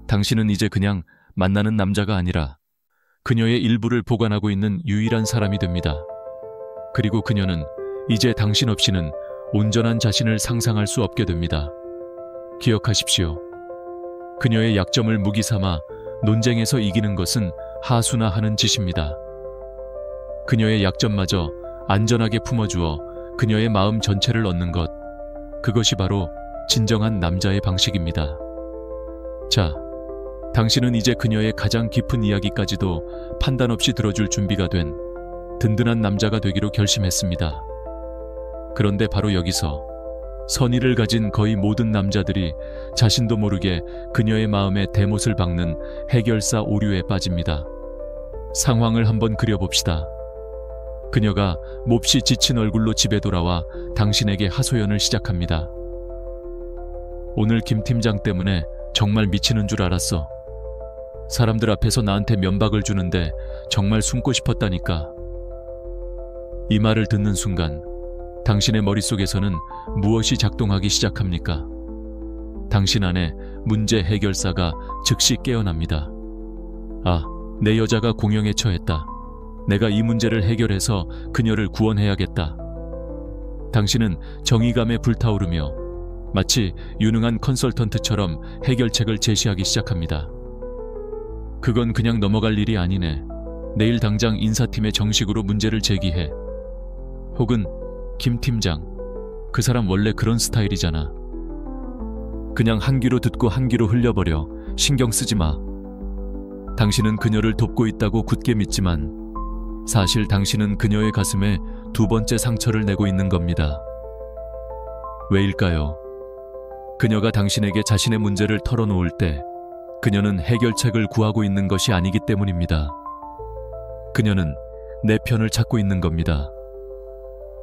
당신은 이제 그냥 만나는 남자가 아니라 그녀의 일부를 보관하고 있는 유일한 사람이 됩니다. 그리고 그녀는 이제 당신 없이는 온전한 자신을 상상할 수 없게 됩니다. 기억하십시오. 그녀의 약점을 무기 삼아 논쟁에서 이기는 것은 하수나 하는 짓입니다. 그녀의 약점마저 안전하게 품어주어 그녀의 마음 전체를 얻는 것, 그것이 바로 진정한 남자의 방식입니다. 자, 당신은 이제 그녀의 가장 깊은 이야기까지도 판단 없이 들어줄 준비가 된 든든한 남자가 되기로 결심했습니다. 그런데 바로 여기서 선의를 가진 거의 모든 남자들이 자신도 모르게 그녀의 마음에 대못을 박는 해결사 오류에 빠집니다. 상황을 한번 그려봅시다. 그녀가 몹시 지친 얼굴로 집에 돌아와 당신에게 하소연을 시작합니다. 오늘 김 팀장 때문에 정말 미치는 줄 알았어. 사람들 앞에서 나한테 면박을 주는데 정말 숨고 싶었다니까. 이 말을 듣는 순간 당신의 머릿속에서는 무엇이 작동하기 시작합니까? 당신 안에 문제 해결사가 즉시 깨어납니다. 아, 내 여자가 공영에 처했다. 내가 이 문제를 해결해서 그녀를 구원해야겠다. 당신은 정의감에 불타오르며 마치 유능한 컨설턴트처럼 해결책을 제시하기 시작합니다. 그건 그냥 넘어갈 일이 아니네. 내일 당장 인사팀에 정식으로 문제를 제기해. 혹은 김 팀장, 그 사람 원래 그런 스타일이잖아. 그냥 한 귀로 듣고 한 귀로 흘려버려. 신경 쓰지 마. 당신은 그녀를 돕고 있다고 굳게 믿지만 사실 당신은 그녀의 가슴에 두 번째 상처를 내고 있는 겁니다. 왜일까요? 그녀가 당신에게 자신의 문제를 털어놓을 때 그녀는 해결책을 구하고 있는 것이 아니기 때문입니다. 그녀는 내 편을 찾고 있는 겁니다.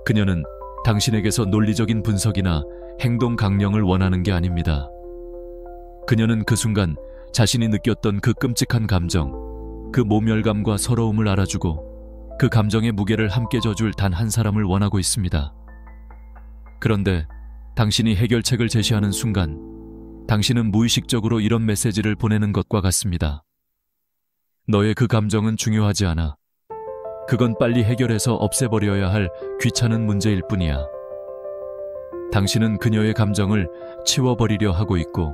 그녀는 당신에게서 논리적인 분석이나 행동 강령을 원하는 게 아닙니다. 그녀는 그 순간 자신이 느꼈던 그 끔찍한 감정, 그 모멸감과 서러움을 알아주고 그 감정의 무게를 함께 져줄 단 한 사람을 원하고 있습니다. 그런데 당신이 해결책을 제시하는 순간 당신은 무의식적으로 이런 메시지를 보내는 것과 같습니다. 너의 그 감정은 중요하지 않아. 그건 빨리 해결해서 없애버려야 할 귀찮은 문제일 뿐이야. 당신은 그녀의 감정을 치워버리려 하고 있고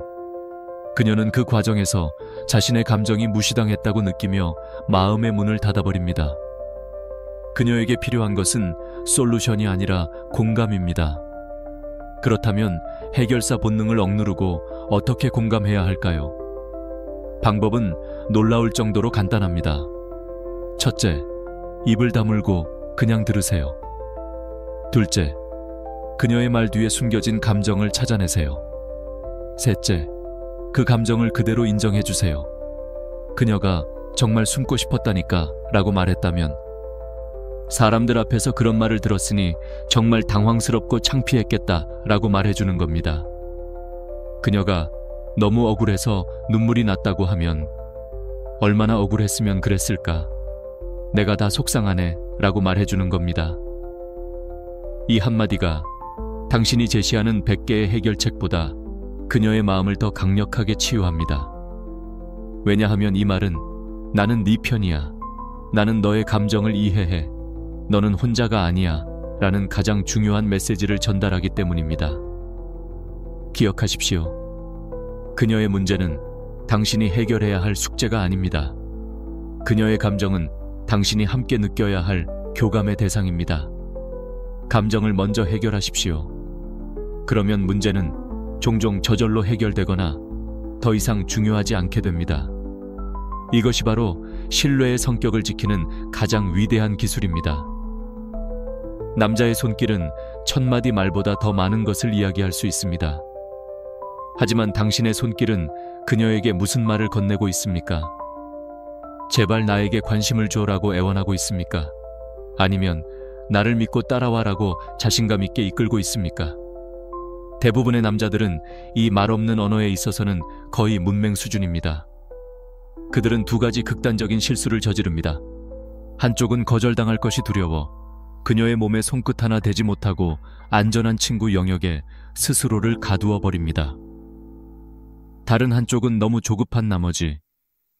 그녀는 그 과정에서 자신의 감정이 무시당했다고 느끼며 마음의 문을 닫아버립니다. 그녀에게 필요한 것은 솔루션이 아니라 공감입니다. 그렇다면 해결사 본능을 억누르고 어떻게 공감해야 할까요? 방법은 놀라울 정도로 간단합니다. 첫째, 입을 다물고 그냥 들으세요. 둘째, 그녀의 말 뒤에 숨겨진 감정을 찾아내세요. 셋째, 그 감정을 그대로 인정해주세요. 그녀가 정말 숨고 싶었다니까 라고 말했다면 사람들 앞에서 그런 말을 들었으니 정말 당황스럽고 창피했겠다 라고 말해주는 겁니다. 그녀가 너무 억울해서 눈물이 났다고 하면 얼마나 억울했으면 그랬을까? 내가 다 속상하네 라고 말해주는 겁니다. 이 한마디가 당신이 제시하는 100개의 해결책보다 그녀의 마음을 더 강력하게 치유합니다. 왜냐하면 이 말은 나는 네 편이야. 나는 너의 감정을 이해해. 너는 혼자가 아니야. 라는 가장 중요한 메시지를 전달하기 때문입니다. 기억하십시오. 그녀의 문제는 당신이 해결해야 할 숙제가 아닙니다. 그녀의 감정은 당신이 함께 느껴야 할 교감의 대상입니다. 감정을 먼저 해결하십시오. 그러면 문제는 종종 저절로 해결되거나 더 이상 중요하지 않게 됩니다. 이것이 바로 신뢰의 성격을 지키는 가장 위대한 기술입니다. 남자의 손길은 1000마디 말보다 더 많은 것을 이야기할 수 있습니다. 하지만 당신의 손길은 그녀에게 무슨 말을 건네고 있습니까? 제발 나에게 관심을 줘라고 애원하고 있습니까? 아니면 나를 믿고 따라와라고 자신감 있게 이끌고 있습니까? 대부분의 남자들은 이 말없는 언어에 있어서는 거의 문맹 수준입니다. 그들은 두 가지 극단적인 실수를 저지릅니다. 한쪽은 거절당할 것이 두려워 그녀의 몸에 손끝 하나 대지 못하고 안전한 친구 영역에 스스로를 가두어 버립니다. 다른 한쪽은 너무 조급한 나머지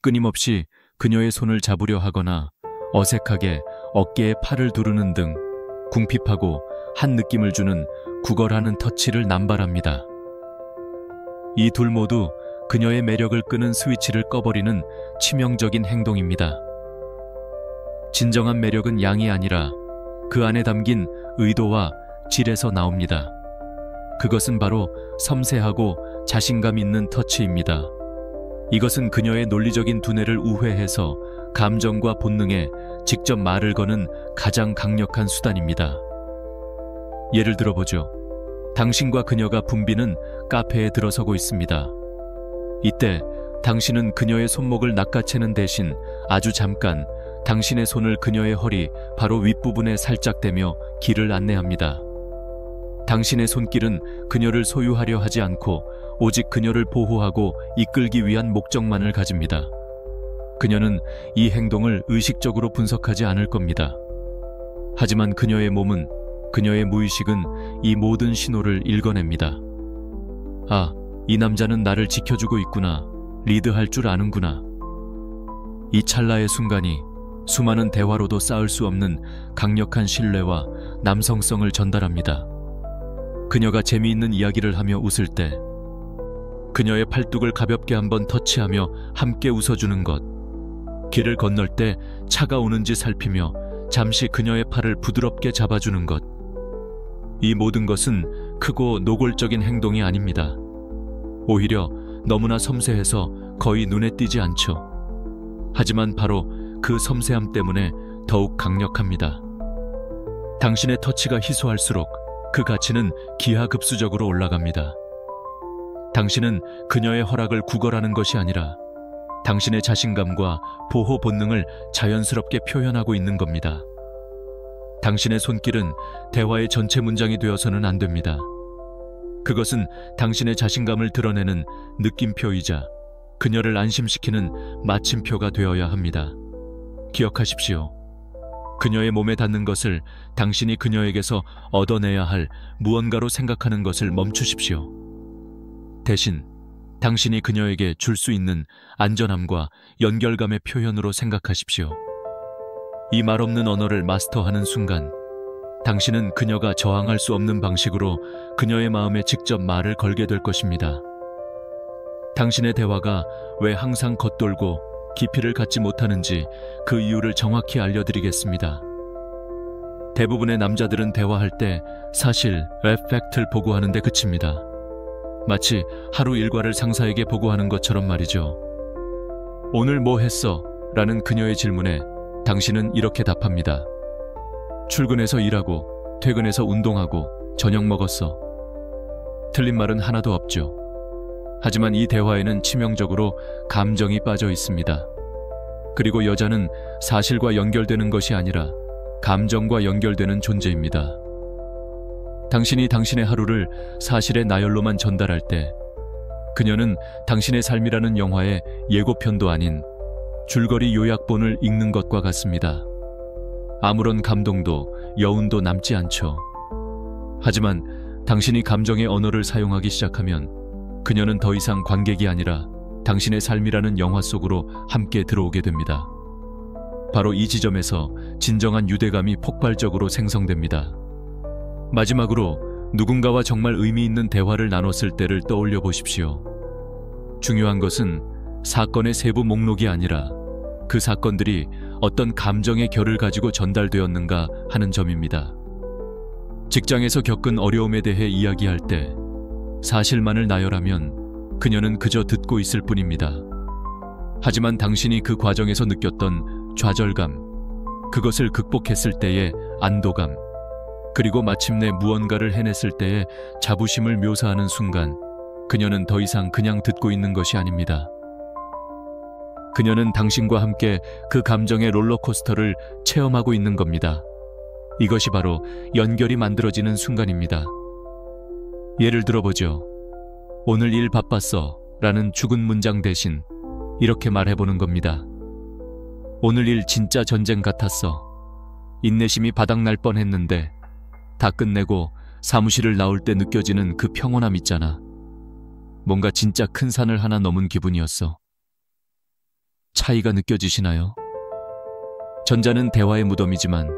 끊임없이 그녀의 손을 잡으려 하거나 어색하게 어깨에 팔을 두르는 등 궁핍하고 한 느낌을 주는 구걸하는 터치를 남발합니다. 이 둘 모두 그녀의 매력을 끄는 스위치를 꺼버리는 치명적인 행동입니다. 진정한 매력은 양이 아니라 그 안에 담긴 의도와 질에서 나옵니다. 그것은 바로 섬세하고 자신감 있는 터치입니다. 이것은 그녀의 논리적인 두뇌를 우회해서 감정과 본능에 직접 말을 거는 가장 강력한 수단입니다. 예를 들어보죠. 당신과 그녀가 붐비는 카페에 들어서고 있습니다. 이때 당신은 그녀의 손목을 낚아채는 대신 아주 잠깐 당신의 손을 그녀의 허리 바로 윗부분에 살짝 대며 길을 안내합니다. 당신의 손길은 그녀를 소유하려 하지 않고 오직 그녀를 보호하고 이끌기 위한 목적만을 가집니다. 그녀는 이 행동을 의식적으로 분석하지 않을 겁니다. 하지만 그녀의 몸은, 그녀의 무의식은 이 모든 신호를 읽어냅니다. 아, 이 남자는 나를 지켜주고 있구나. 리드할 줄 아는구나. 이 찰나의 순간이 수많은 대화로도 쌓을 수 없는 강력한 신뢰와 남성성을 전달합니다. 그녀가 재미있는 이야기를 하며 웃을 때 그녀의 팔뚝을 가볍게 한번 터치하며 함께 웃어주는 것, 길을 건널 때 차가 오는지 살피며 잠시 그녀의 팔을 부드럽게 잡아주는 것, 이 모든 것은 크고 노골적인 행동이 아닙니다. 오히려 너무나 섬세해서 거의 눈에 띄지 않죠. 하지만 바로 그 섬세함 때문에 더욱 강력합니다. 당신의 터치가 희소할수록 그 가치는 기하급수적으로 올라갑니다. 당신은 그녀의 허락을 구걸하는 것이 아니라 당신의 자신감과 보호 본능을 자연스럽게 표현하고 있는 겁니다. 당신의 손길은 대화의 전체 문장이 되어서는 안 됩니다. 그것은 당신의 자신감을 드러내는 느낌표이자 그녀를 안심시키는 마침표가 되어야 합니다. 기억하십시오. 그녀의 몸에 닿는 것을 당신이 그녀에게서 얻어내야 할 무언가로 생각하는 것을 멈추십시오. 대신 당신이 그녀에게 줄 수 있는 안전함과 연결감의 표현으로 생각하십시오. 이 말없는 언어를 마스터하는 순간 당신은 그녀가 저항할 수 없는 방식으로 그녀의 마음에 직접 말을 걸게 될 것입니다. 당신의 대화가 왜 항상 겉돌고 깊이를 갖지 못하는지 그 이유를 정확히 알려드리겠습니다. 대부분의 남자들은 대화할 때 사실 에펙트를 보고하는데 그칩니다. 마치 하루 일과를 상사에게 보고하는 것처럼 말이죠. 오늘 뭐 했어? 라는 그녀의 질문에 당신은 이렇게 답합니다. 출근해서 일하고, 퇴근해서 운동하고, 저녁 먹었어. 틀린 말은 하나도 없죠. 하지만 이 대화에는 치명적으로 감정이 빠져 있습니다. 그리고 여자는 사실과 연결되는 것이 아니라 감정과 연결되는 존재입니다. 당신이 당신의 하루를 사실의 나열로만 전달할 때 그녀는 당신의 삶이라는 영화의 예고편도 아닌 줄거리 요약본을 읽는 것과 같습니다. 아무런 감동도 여운도 남지 않죠. 하지만 당신이 감정의 언어를 사용하기 시작하면 그녀는 더 이상 관객이 아니라 당신의 삶이라는 영화 속으로 함께 들어오게 됩니다. 바로 이 지점에서 진정한 유대감이 폭발적으로 생성됩니다. 마지막으로 누군가와 정말 의미 있는 대화를 나눴을 때를 떠올려 보십시오. 중요한 것은 사건의 세부 목록이 아니라 그 사건들이 어떤 감정의 결을 가지고 전달되었는가 하는 점입니다. 직장에서 겪은 어려움에 대해 이야기할 때 사실만을 나열하면 그녀는 그저 듣고 있을 뿐입니다. 하지만 당신이 그 과정에서 느꼈던 좌절감, 그것을 극복했을 때의 안도감, 그리고 마침내 무언가를 해냈을 때의 자부심을 묘사하는 순간 그녀는 더 이상 그냥 듣고 있는 것이 아닙니다. 그녀는 당신과 함께 그 감정의 롤러코스터를 체험하고 있는 겁니다. 이것이 바로 연결이 만들어지는 순간입니다. 예를 들어보죠. 오늘 일 바빴어 라는 죽은 문장 대신 이렇게 말해보는 겁니다. 오늘 일 진짜 전쟁 같았어. 인내심이 바닥날 뻔했는데 다 끝내고 사무실을 나올 때 느껴지는 그 평온함 있잖아. 뭔가 진짜 큰 산을 하나 넘은 기분이었어. 차이가 느껴지시나요? 전자는 대화의 무덤이지만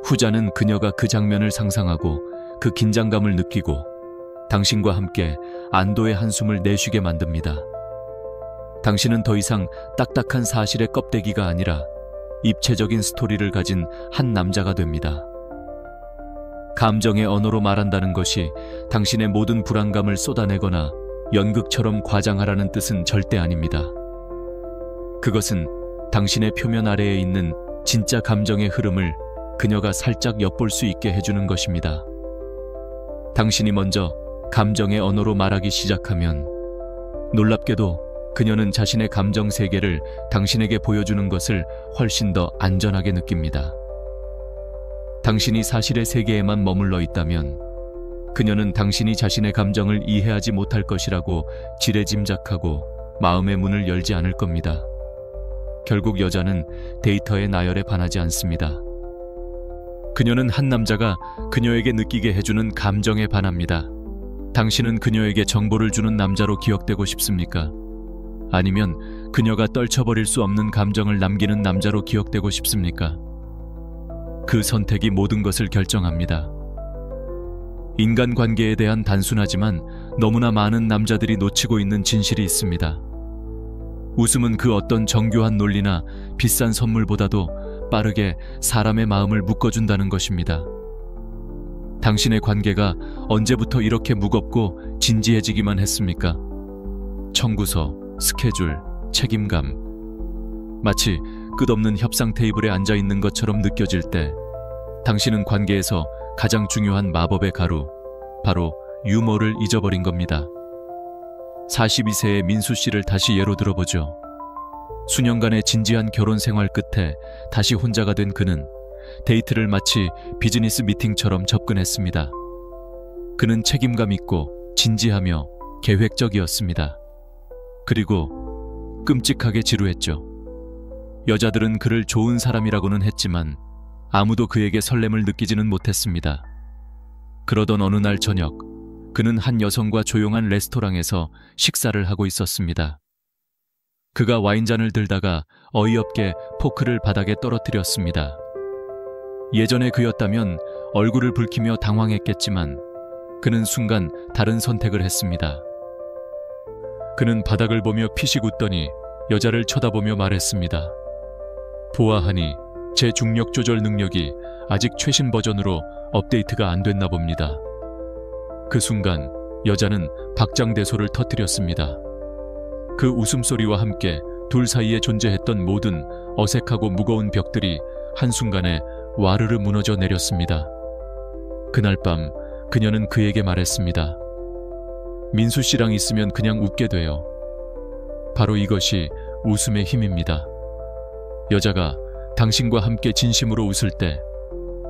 후자는 그녀가 그 장면을 상상하고 그 긴장감을 느끼고 당신과 함께 안도의 한숨을 내쉬게 만듭니다. 당신은 더 이상 딱딱한 사실의 껍데기가 아니라 입체적인 스토리를 가진 한 남자가 됩니다. 감정의 언어로 말한다는 것이 당신의 모든 불안감을 쏟아내거나 연극처럼 과장하라는 뜻은 절대 아닙니다. 그것은 당신의 표면 아래에 있는 진짜 감정의 흐름을 그녀가 살짝 엿볼 수 있게 해주는 것입니다. 당신이 먼저 감정의 언어로 말하기 시작하면 놀랍게도 그녀는 자신의 감정 세계를 당신에게 보여주는 것을 훨씬 더 안전하게 느낍니다. 당신이 사실의 세계에만 머물러 있다면 그녀는 당신이 자신의 감정을 이해하지 못할 것이라고 지레짐작하고 마음의 문을 열지 않을 겁니다. 결국 여자는 데이터의 나열에 반하지 않습니다. 그녀는 한 남자가 그녀에게 느끼게 해주는 감정에 반합니다. 당신은 그녀에게 정보를 주는 남자로 기억되고 싶습니까? 아니면 그녀가 떨쳐버릴 수 없는 감정을 남기는 남자로 기억되고 싶습니까? 그 선택이 모든 것을 결정합니다. 인간관계에 대한 단순하지만 너무나 많은 남자들이 놓치고 있는 진실이 있습니다. 웃음은 그 어떤 정교한 논리나 비싼 선물보다도 빠르게 사람의 마음을 묶어준다는 것입니다. 당신의 관계가 언제부터 이렇게 무겁고 진지해지기만 했습니까? 청구서, 스케줄, 책임감. 마치 끝없는 협상 테이블에 앉아 있는 것처럼 느껴질 때 당신은 관계에서 가장 중요한 마법의 가루, 바로 유머를 잊어버린 겁니다. 42세의 민수 씨를 다시 예로 들어보죠. 수년간의 진지한 결혼 생활 끝에 다시 혼자가 된 그는 데이트를 마치 비즈니스 미팅처럼 접근했습니다. 그는 책임감 있고 진지하며 계획적이었습니다. 그리고 끔찍하게 지루했죠. 여자들은 그를 좋은 사람이라고는 했지만 아무도 그에게 설렘을 느끼지는 못했습니다. 그러던 어느 날 저녁, 그는 한 여성과 조용한 레스토랑에서 식사를 하고 있었습니다. 그가 와인잔을 들다가 어이없게 포크를 바닥에 떨어뜨렸습니다. 예전의 그였다면 얼굴을 붉히며 당황했겠지만 그는 순간 다른 선택을 했습니다. 그는 바닥을 보며 피식 웃더니 여자를 쳐다보며 말했습니다. 보아하니 제 중력 조절 능력이 아직 최신 버전으로 업데이트가 안 됐나 봅니다. 그 순간 여자는 박장대소를 터뜨렸습니다. 그 웃음소리와 함께 둘 사이에 존재했던 모든 어색하고 무거운 벽들이 한순간에 와르르 무너져 내렸습니다. 그날 밤 그녀는 그에게 말했습니다. 민수 씨랑 있으면 그냥 웃게 돼요. 바로 이것이 웃음의 힘입니다. 여자가 당신과 함께 진심으로 웃을 때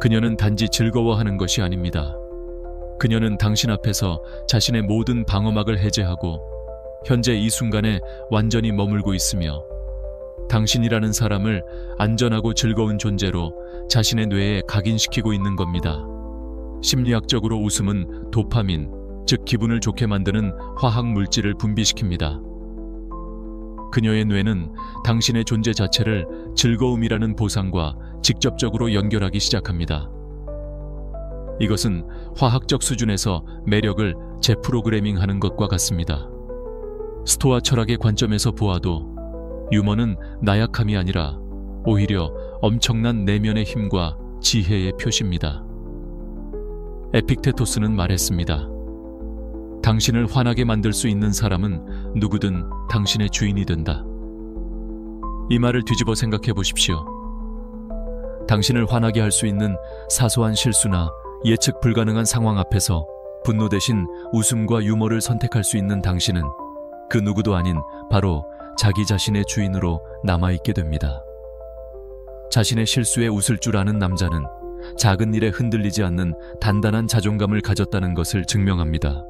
그녀는 단지 즐거워하는 것이 아닙니다. 그녀는 당신 앞에서 자신의 모든 방어막을 해제하고 현재 이 순간에 완전히 머물고 있으며 당신이라는 사람을 안전하고 즐거운 존재로 자신의 뇌에 각인시키고 있는 겁니다. 심리학적으로 웃음은 도파민, 즉 기분을 좋게 만드는 화학 물질을 분비시킵니다. 그녀의 뇌는 당신의 존재 자체를 즐거움이라는 보상과 직접적으로 연결하기 시작합니다. 이것은 화학적 수준에서 매력을 재프로그래밍하는 것과 같습니다. 스토아 철학의 관점에서 보아도 유머는 나약함이 아니라 오히려 엄청난 내면의 힘과 지혜의 표시입니다. 에픽테토스는 말했습니다. 당신을 화나게 만들 수 있는 사람은 누구든 당신의 주인이 된다. 이 말을 뒤집어 생각해 보십시오. 당신을 화나게 할 수 있는 사소한 실수나 예측 불가능한 상황 앞에서 분노 대신 웃음과 유머를 선택할 수 있는 당신은 그 누구도 아닌 바로 자기 자신의 주인으로 남아있게 됩니다. 자신의 실수에 웃을 줄 아는 남자는 작은 일에 흔들리지 않는 단단한 자존감을 가졌다는 것을 증명합니다.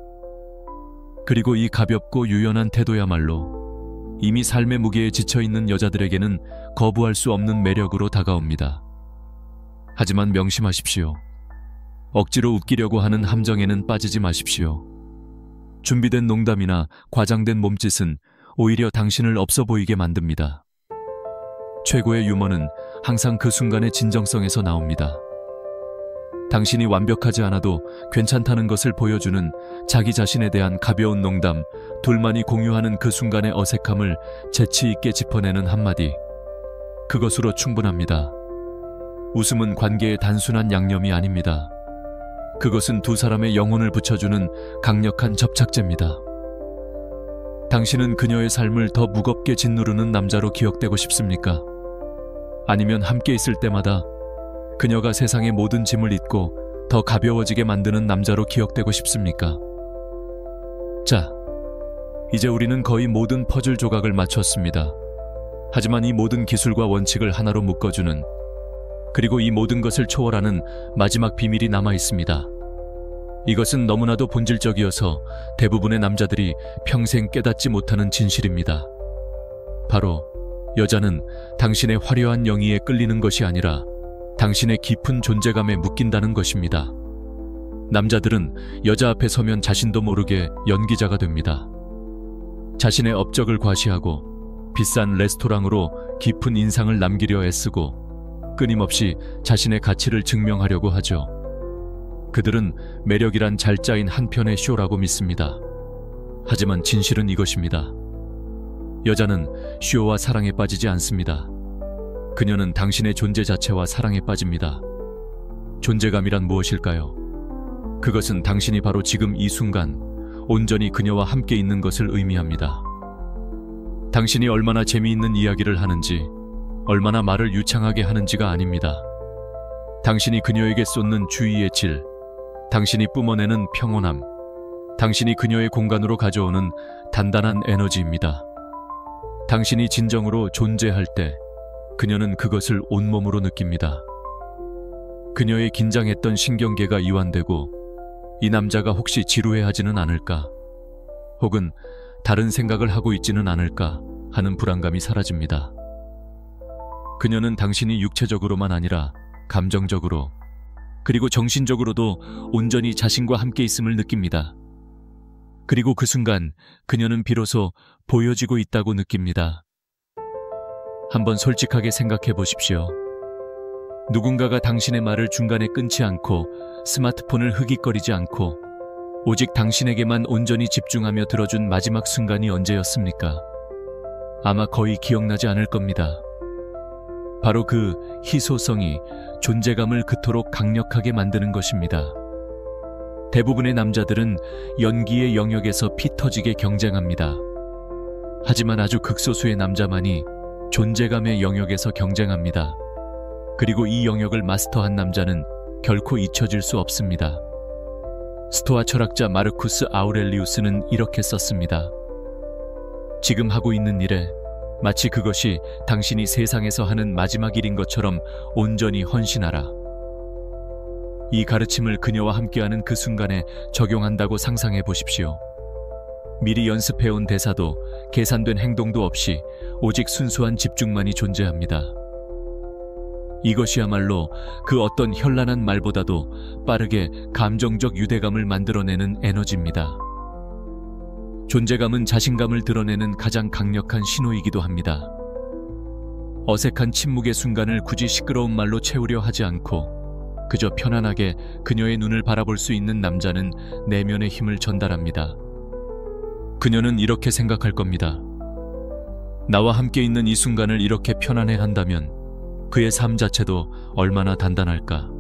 그리고 이 가볍고 유연한 태도야말로 이미 삶의 무게에 지쳐있는 여자들에게는 거부할 수 없는 매력으로 다가옵니다. 하지만 명심하십시오. 억지로 웃기려고 하는 함정에는 빠지지 마십시오. 준비된 농담이나 과장된 몸짓은 오히려 당신을 없어 보이게 만듭니다. 최고의 유머는 항상 그 순간의 진정성에서 나옵니다. 당신이 완벽하지 않아도 괜찮다는 것을 보여주는 자기 자신에 대한 가벼운 농담, 둘만이 공유하는 그 순간의 어색함을 재치 있게 짚어내는 한마디. 그것으로 충분합니다. 웃음은 관계의 단순한 양념이 아닙니다. 그것은 두 사람의 영혼을 붙여주는 강력한 접착제입니다. 당신은 그녀의 삶을 더 무겁게 짓누르는 남자로 기억되고 싶습니까? 아니면 함께 있을 때마다 그녀가 세상의 모든 짐을 잊고 더 가벼워지게 만드는 남자로 기억되고 싶습니까? 자, 이제 우리는 거의 모든 퍼즐 조각을 맞췄습니다. 하지만 이 모든 기술과 원칙을 하나로 묶어주는, 그리고 이 모든 것을 초월하는 마지막 비밀이 남아 있습니다. 이것은 너무나도 본질적이어서 대부분의 남자들이 평생 깨닫지 못하는 진실입니다. 바로 여자는 당신의 화려한 영위에 끌리는 것이 아니라 당신의 깊은 존재감에 묶인다는 것입니다. 남자들은 여자 앞에 서면 자신도 모르게 연기자가 됩니다. 자신의 업적을 과시하고 비싼 레스토랑으로 깊은 인상을 남기려 애쓰고 끊임없이 자신의 가치를 증명하려고 하죠. 그들은 매력이란 잘 짜인 한 편의 쇼라고 믿습니다. 하지만 진실은 이것입니다. 여자는 쇼와 사랑에 빠지지 않습니다. 그녀는 당신의 존재 자체와 사랑에 빠집니다. 존재감이란 무엇일까요? 그것은 당신이 바로 지금 이 순간 온전히 그녀와 함께 있는 것을 의미합니다. 당신이 얼마나 재미있는 이야기를 하는지, 얼마나 말을 유창하게 하는지가 아닙니다. 당신이 그녀에게 쏟는 주의의 질, 당신이 뿜어내는 평온함, 당신이 그녀의 공간으로 가져오는 단단한 에너지입니다. 당신이 진정으로 존재할 때 그녀는 그것을 온몸으로 느낍니다. 그녀의 긴장했던 신경계가 이완되고 이 남자가 혹시 지루해하지는 않을까, 혹은 다른 생각을 하고 있지는 않을까 하는 불안감이 사라집니다. 그녀는 당신이 육체적으로만 아니라 감정적으로, 그리고 정신적으로도 온전히 자신과 함께 있음을 느낍니다. 그리고 그 순간 그녀는 비로소 보여지고 있다고 느낍니다. 한번 솔직하게 생각해 보십시오. 누군가가 당신의 말을 중간에 끊지 않고 스마트폰을 흐깃거리지 않고 오직 당신에게만 온전히 집중하며 들어준 마지막 순간이 언제였습니까? 아마 거의 기억나지 않을 겁니다. 바로 그 희소성이 존재감을 그토록 강력하게 만드는 것입니다. 대부분의 남자들은 연기의 영역에서 피 터지게 경쟁합니다. 하지만 아주 극소수의 남자만이 존재감의 영역에서 경쟁합니다. 그리고 이 영역을 마스터한 남자는 결코 잊혀질 수 없습니다. 스토아 철학자 마르쿠스 아우렐리우스는 이렇게 썼습니다. 지금 하고 있는 일에 마치 그것이 당신이 세상에서 하는 마지막 일인 것처럼 온전히 헌신하라. 이 가르침을 그녀와 함께하는 그 순간에 적용한다고 상상해 보십시오. 미리 연습해온 대사도 계산된 행동도 없이 오직 순수한 집중만이 존재합니다. 이것이야말로 그 어떤 현란한 말보다도 빠르게 감정적 유대감을 만들어내는 에너지입니다. 존재감은 자신감을 드러내는 가장 강력한 신호이기도 합니다. 어색한 침묵의 순간을 굳이 시끄러운 말로 채우려 하지 않고 그저 편안하게 그녀의 눈을 바라볼 수 있는 남자는 내면의 힘을 전달합니다. 그녀는 이렇게 생각할 겁니다. 나와 함께 있는 이 순간을 이렇게 편안해 한다면 그의 삶 자체도 얼마나 단단할까.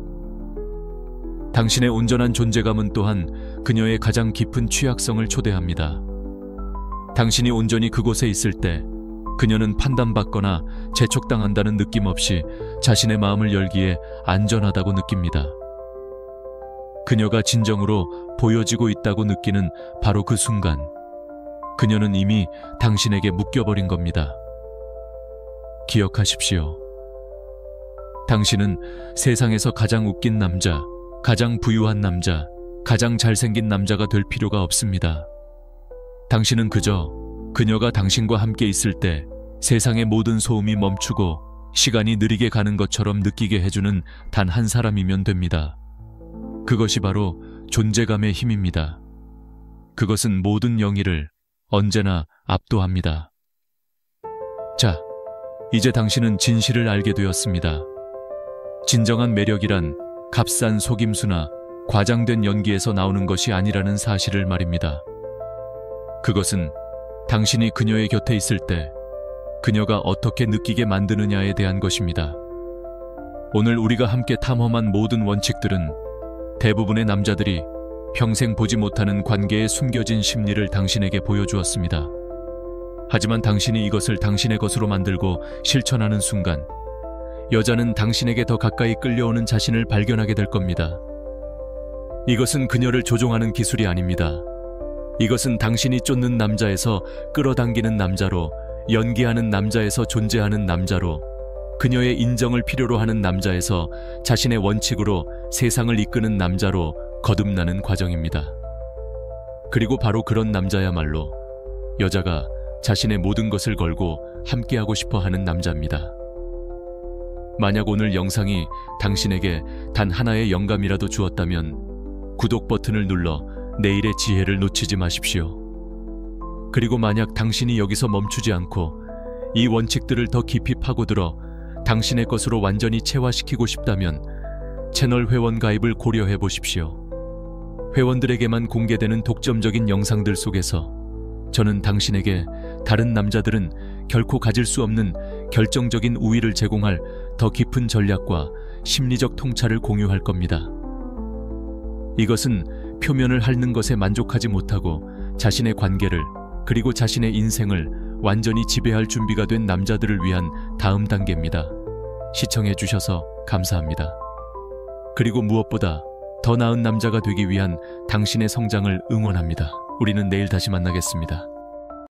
당신의 온전한 존재감은 또한 그녀의 가장 깊은 취약성을 초대합니다. 당신이 온전히 그곳에 있을 때 그녀는 판단받거나 재촉당한다는 느낌 없이 자신의 마음을 열기에 안전하다고 느낍니다. 그녀가 진정으로 보여지고 있다고 느끼는 바로 그 순간, 그녀는 이미 당신에게 묶여버린 겁니다. 기억하십시오. 당신은 세상에서 가장 웃긴 남자, 가장 부유한 남자, 가장 잘생긴 남자가 될 필요가 없습니다. 당신은 그저 그녀가 당신과 함께 있을 때 세상의 모든 소음이 멈추고 시간이 느리게 가는 것처럼 느끼게 해주는 단 한 사람이면 됩니다. 그것이 바로 존재감의 힘입니다. 그것은 모든 영예를 언제나 압도합니다. 자, 이제 당신은 진실을 알게 되었습니다. 진정한 매력이란 값싼 속임수나 과장된 연기에서 나오는 것이 아니라는 사실을 말입니다. 그것은 당신이 그녀의 곁에 있을 때 그녀가 어떻게 느끼게 만드느냐에 대한 것입니다. 오늘 우리가 함께 탐험한 모든 원칙들은 대부분의 남자들이 평생 보지 못하는 관계의 숨겨진 심리를 당신에게 보여주었습니다. 하지만 당신이 이것을 당신의 것으로 만들고 실천하는 순간 여자는 당신에게 더 가까이 끌려오는 자신을 발견하게 될 겁니다. 이것은 그녀를 조종하는 기술이 아닙니다. 이것은 당신이 쫓는 남자에서 끌어당기는 남자로, 연기하는 남자에서 존재하는 남자로, 그녀의 인정을 필요로 하는 남자에서 자신의 원칙으로 세상을 이끄는 남자로 거듭나는 과정입니다. 그리고 바로 그런 남자야말로 여자가 자신의 모든 것을 걸고 함께하고 싶어 하는 남자입니다. 만약 오늘 영상이 당신에게 단 하나의 영감이라도 주었다면 구독 버튼을 눌러 내일의 지혜를 놓치지 마십시오. 그리고 만약 당신이 여기서 멈추지 않고 이 원칙들을 더 깊이 파고들어 당신의 것으로 완전히 체화시키고 싶다면 채널 회원 가입을 고려해 보십시오. 회원들에게만 공개되는 독점적인 영상들 속에서 저는 당신에게 다른 남자들은 결코 가질 수 없는 결정적인 우위를 제공할 더 깊은 전략과 심리적 통찰을 공유할 겁니다. 이것은 표면을 핥는 것에 만족하지 못하고 자신의 관계를 그리고 자신의 인생을 완전히 지배할 준비가 된 남자들을 위한 다음 단계입니다. 시청해 주셔서 감사합니다. 그리고 무엇보다 더 나은 남자가 되기 위한 당신의 성장을 응원합니다. 우리는 내일 다시 만나겠습니다.